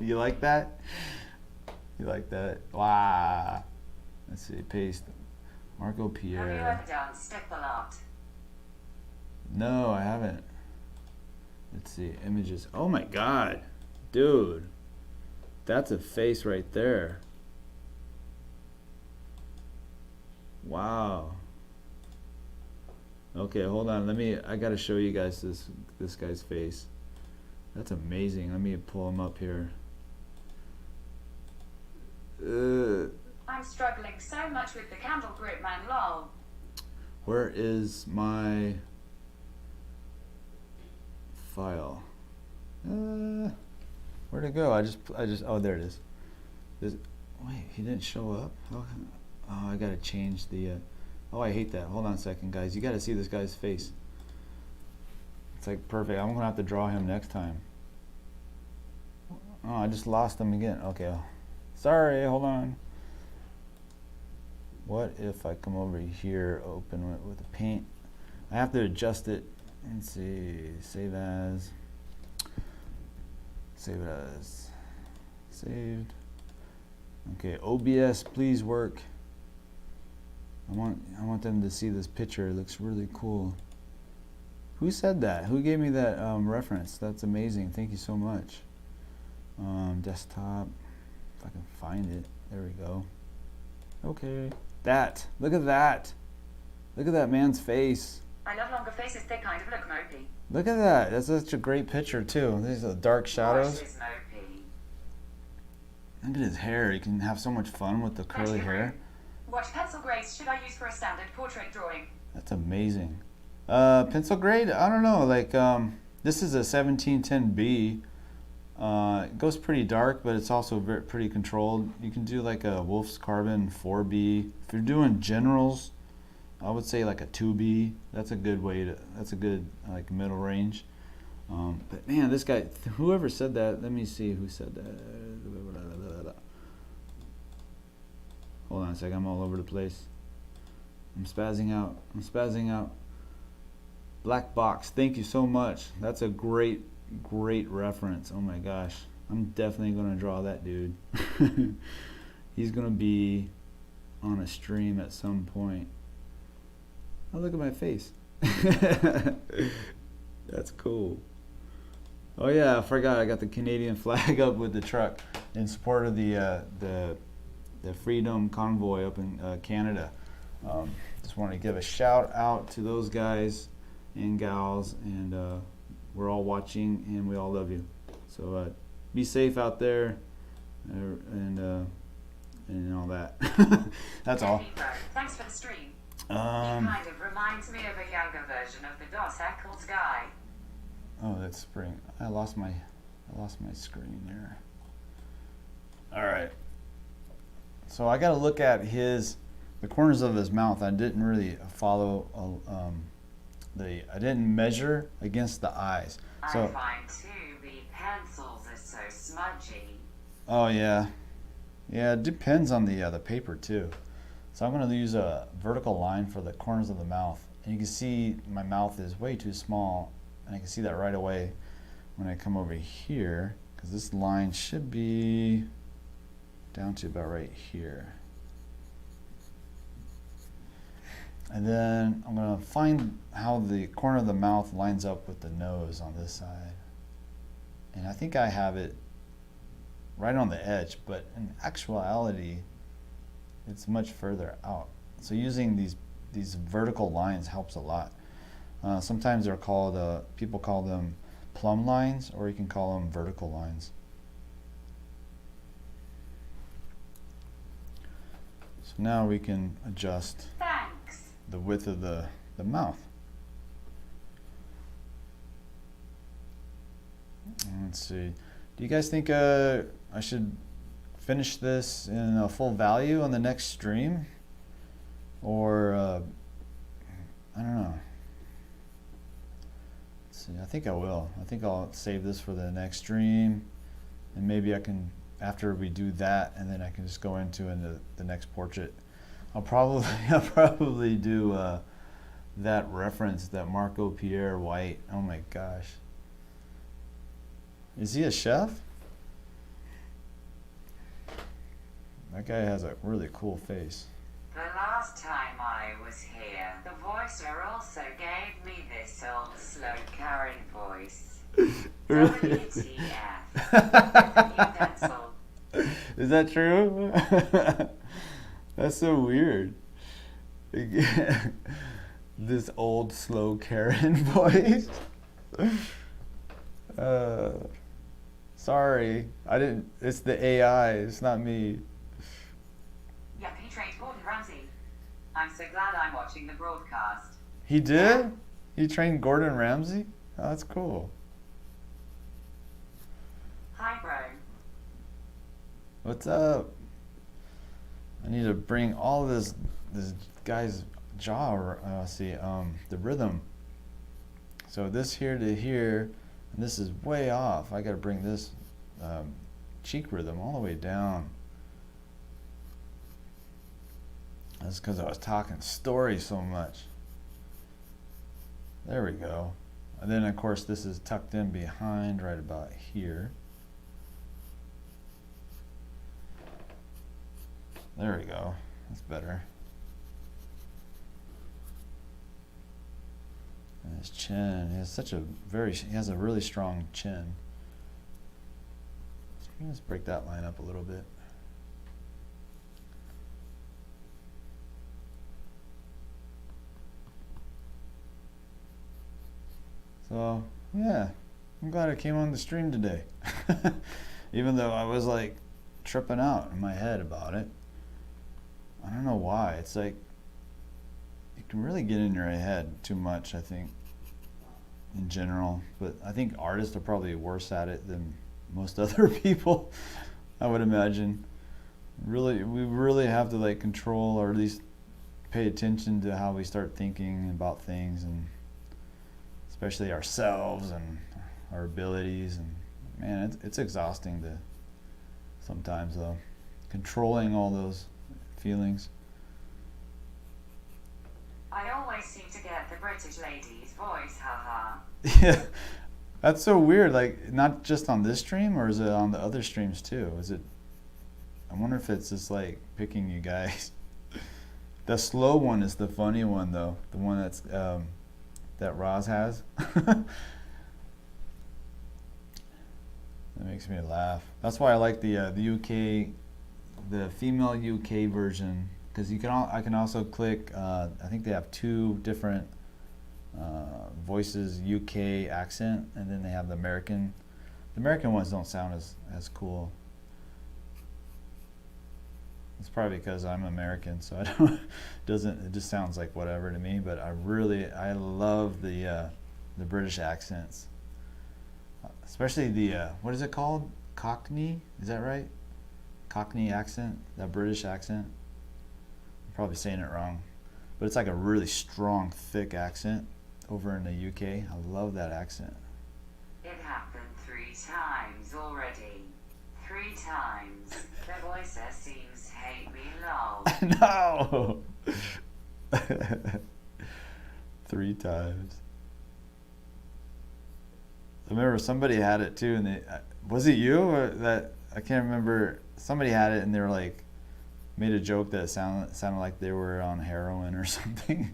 You like that? You like that? Wow. Let's see, paste. Marco Have you Pierre. ever done stick the lot? No, I haven't. Let's see, images. Oh my God, dude. That's a face right there. Wow. Okay, hold on. I gotta show you guys this guy's face. That's amazing. Let me pull him up here. I'm struggling so much with the candle grip, man, lol. Where is my file? Where'd it go? I just, oh, there it is. Wait, he didn't show up? Oh, I gotta change the, oh, I hate that. Hold on a second, guys. You gotta see this guy's face. It's like perfect. I'm gonna have to draw him next time. Oh, I just lost him again. Okay. Sorry, hold on. What if I come over here, open it with a paint? I have to adjust it. Let's see, save as. Save it as. Saved. Okay, OBS, please work. I want them to see this picture. It looks really cool. Who said that? Who gave me that reference? That's amazing. Thank you so much. Desktop. If I can find it. There we go. Okay. That. Look at that. Look at that man's face. I love longer faces, thick kind of look, mopey. Look at that. That's such a great picture too. These are the dark shadows. Watch this, mopey. Look at his hair. He can have so much fun with the curly hair. What pencil grades should I use for a standard portrait drawing? That's amazing. Pencil grade? I don't know. Like this is a 1710B. It goes pretty dark, but it's also pretty controlled. You can do like a Wolf's Carbon 4B. If you're doing generals, I would say like a 2B. That's a good way to. That's a good like middle range. But man, this guy, whoever said that, let me see who said that. Hold on a second, I'm all over the place. I'm spazzing out. I'm spazzing out. Black Box, thank you so much. That's a great reference. Oh my gosh. I'm definitely gonna draw that dude. He's gonna be on a stream at some point. Oh, look at my face. That's cool. Oh yeah, I forgot I got the Canadian flag up with the truck in support of the Freedom Convoy up in Canada. Just want to give a shout out to those guys and gals, and we're all watching and we all love you. So be safe out there, and all that. That's all. Thanks for the stream. It kind of reminds me of a younger version of the 𝔸𝕟𝕒𝕥𝕠𝕦𝕙 guy. Oh, that's spring. I lost my screen there. All right. So I got to look at the corners of his mouth. I didn't really follow I didn't measure against the eyes. So I find too the pencils are so smudgy. oh yeah, it depends on the paper too. So I'm going to use a vertical line for the corners of the mouth, and you can see my mouth is way too small, and I can see that right away when I come over here, because this line should be down to about right here. And then I'm going to find how the corner of the mouth lines up with the nose on this side. And I think I have it right on the edge, but in actuality, it's much further out. So using these vertical lines helps a lot. Sometimes they're called, people call them plumb lines, or you can call them vertical lines. So now we can adjust the width of the mouth. Let's see. Do you guys think I should finish this in a full value on the next stream? Or, I don't know. Let's see, I think I will. I think I'll save this for the next stream. And maybe I can, after we do that, and then I can just go into the next portrait. I'll probably do that reference, that Marco Pierre White. Oh my gosh. Is he a chef? That guy has a really cool face. The last time I was here, the voicer also gave me this old slow Karen voice. WTF. You pencil. Is that true? That's so weird. This old slow Karen voice. Sorry, I didn't. It's the AI. It's not me. Yep, he trained Gordon Ramsay. I'm so glad I'm watching the broadcast. He did? He trained Gordon Ramsay? Oh, that's cool. Hi, bro. What's up? I need to bring all this guy's jaw. The rhythm. So this here to here, and this is way off. I got to bring this cheek rhythm all the way down. That's because I was talking stories so much. There we go. And then of course this is tucked in behind right about here. There we go. That's better. And his chin, he has a really strong chin. Let's break that line up a little bit. So, yeah, I'm glad I came on the stream today. Even though I was like tripping out in my head about it. I don't know why. It's like, you can really get in your head too much, I think, in general. But I think artists are probably worse at it than most other people, I would imagine. We really have to like control, or at least pay attention to how we start thinking about things, and especially ourselves and our abilities. And man, it's exhausting to sometimes, though, controlling all those feelings. I always seem to get the British lady's voice, haha. Yeah, that's so weird. Like, not just on this stream, or is it on the other streams too? Is it? I wonder if it's just like picking you guys. The slow one is the funny one, though. The one that's that Roz has. That makes me laugh. That's why I like the UK, the female UK version, because I can also click. I think they have two different voices, UK accent, and then they have the American. The American ones don't sound as cool. It's probably because I'm American, so I don't. It just sounds like whatever to me. But I love the British accents, especially the what is it called? Cockney, is that right? Cockney accent, that British accent. I'm probably saying it wrong, but it's like a really strong, thick accent over in the UK. I love that accent. It happened 3 times already. 3 times. The voicer seems to hate me, lol. No. 3 times. I remember somebody had it too, and was it you or that? I can't remember. Somebody had it, and they were like, made a joke that sounded like they were on heroin or something.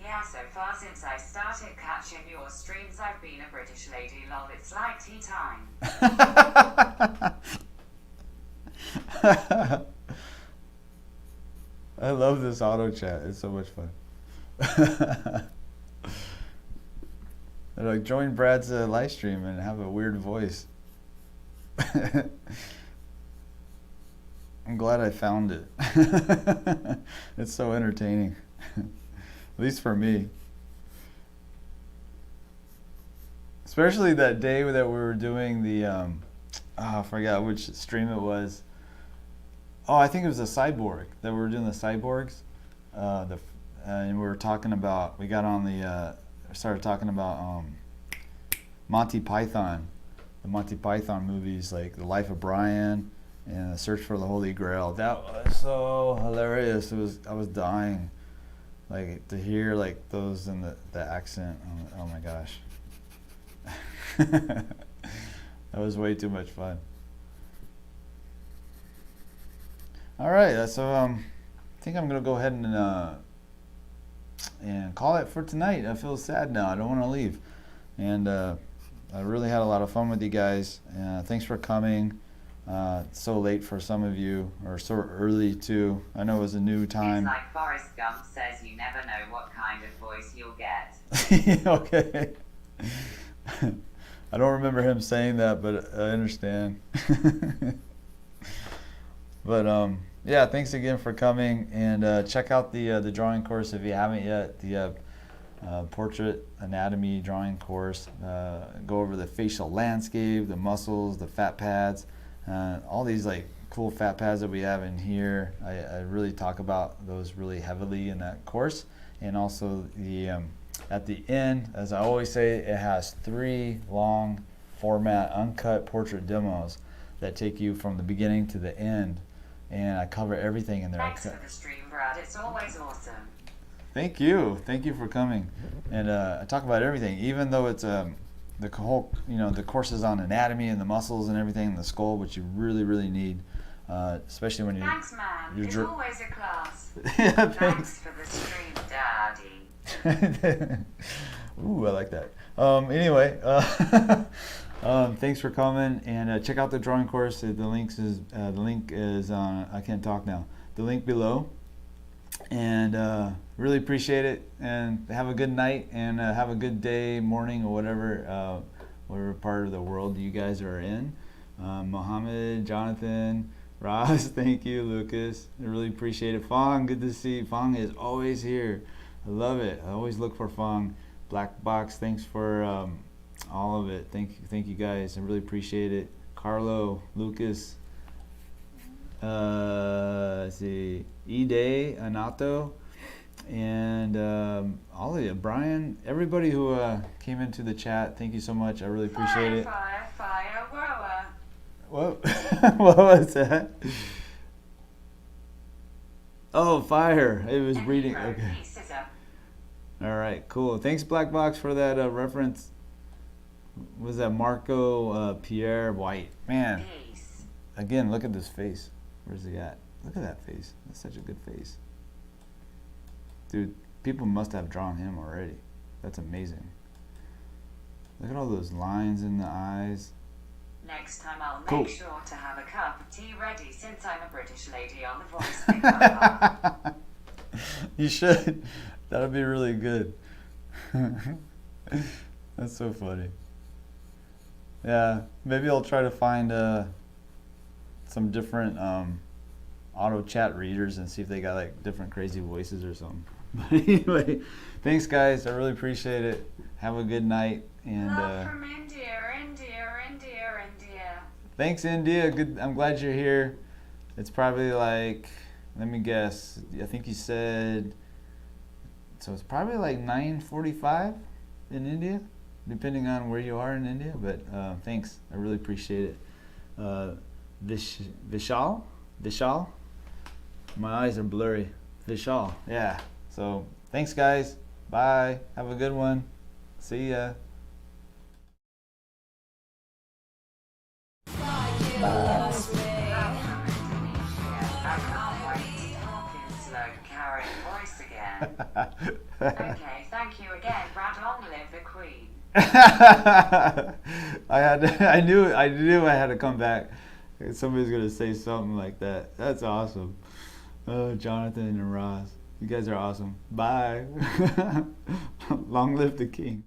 Yeah, so far since I started catching your streams, I've been a British lady, lol. It's like tea time. I love this auto chat. It's so much fun. They're like, join Brad's live stream and have a weird voice. I'm glad I found it. It's so entertaining. At least for me. Especially that day that we were doing the, I forgot which stream it was. Oh, I think it was a cyborg, that we were doing the cyborgs. And we were talking about, we got on the, started talking about Monty Python. The Monty Python movies, like The Life of Brian and The Search for the Holy Grail. That was so hilarious. I was dying. Like, to hear like those in the accent. Oh my gosh. That was way too much fun. All right, so I think I'm gonna go ahead and call it for tonight. I feel sad now. I don't want to leave, and I really had a lot of fun with you guys. Thanks for coming. So late for some of you, or so early too. I know it was a new time. It's like Forrest Gump says, you never know what kind of voice you'll get. Okay. I don't remember him saying that, but I understand. But yeah, thanks again for coming, and check out the drawing course if you haven't yet. The portrait anatomy drawing course. Go over the facial landscape, the muscles, the fat pads, all these like cool fat pads that we have in here. I really talk about those really heavily in that course, and also the at the end, as I always say, it has 3 long format uncut portrait demos that take you from the beginning to the end, and I cover everything in there. Thanks for the stream, Brad. It's always awesome. Thank you for coming, and I talk about everything, even though it's the whole, the courses on anatomy and the muscles and everything in the skull, which you really need, especially when you. Thanks, man. It's always a class. Yeah, thanks for the stream, Daddy. Ooh, I like that. Anyway, thanks for coming, and check out the drawing course. The link is on. I can't talk now. The link below, and really appreciate it. And have a good night, and have a good day, morning, or whatever part of the world you guys are in. Mohammed, Jonathan, Ross, thank you, Lucas. I really appreciate it. Fong, good to see. Fong is always here. I love it. I always look for Fong. Black Box, thanks for all of it. Thank you guys. I really appreciate it. Carlo, Lucas, let's see, Ide, Anato, and all of you. Brian, everybody who came into the chat, thank you so much. I really appreciate it. Fire, whoa. What? What was that? Oh, fire. It was reading. Okay. All right, cool. Thanks, Black Box, for that reference. Was that Marco Pierre White? Man, again, look at this face. Where's he at? Look at that face. That's such a good face. Dude, people must have drawn him already. That's amazing. Look at all those lines in the eyes. Next time I'll make sure to have a cup of tea ready, since I'm a British lady on the voice. You should. That'll be really good. That's so funny. Yeah, maybe I'll try to find some different auto chat readers and see if they got like different crazy voices or something. But anyway, thanks guys. I really appreciate it. Have a good night. And love from India. Thanks, India. Good. I'm glad you're here. It's probably like, let me guess. I think you said. So it's probably like 9:45 in India, depending on where you are in India. But thanks, I really appreciate it. Vishal, my eyes are blurry. Vishal, yeah. So thanks, guys. Bye. Have a good one. See ya. Okay, thank you again, Brad. Long live the Queen. I knew I had to come back. Somebody's gonna say something like that. That's awesome. Jonathan and Ross, you guys are awesome. Bye. Long live the King.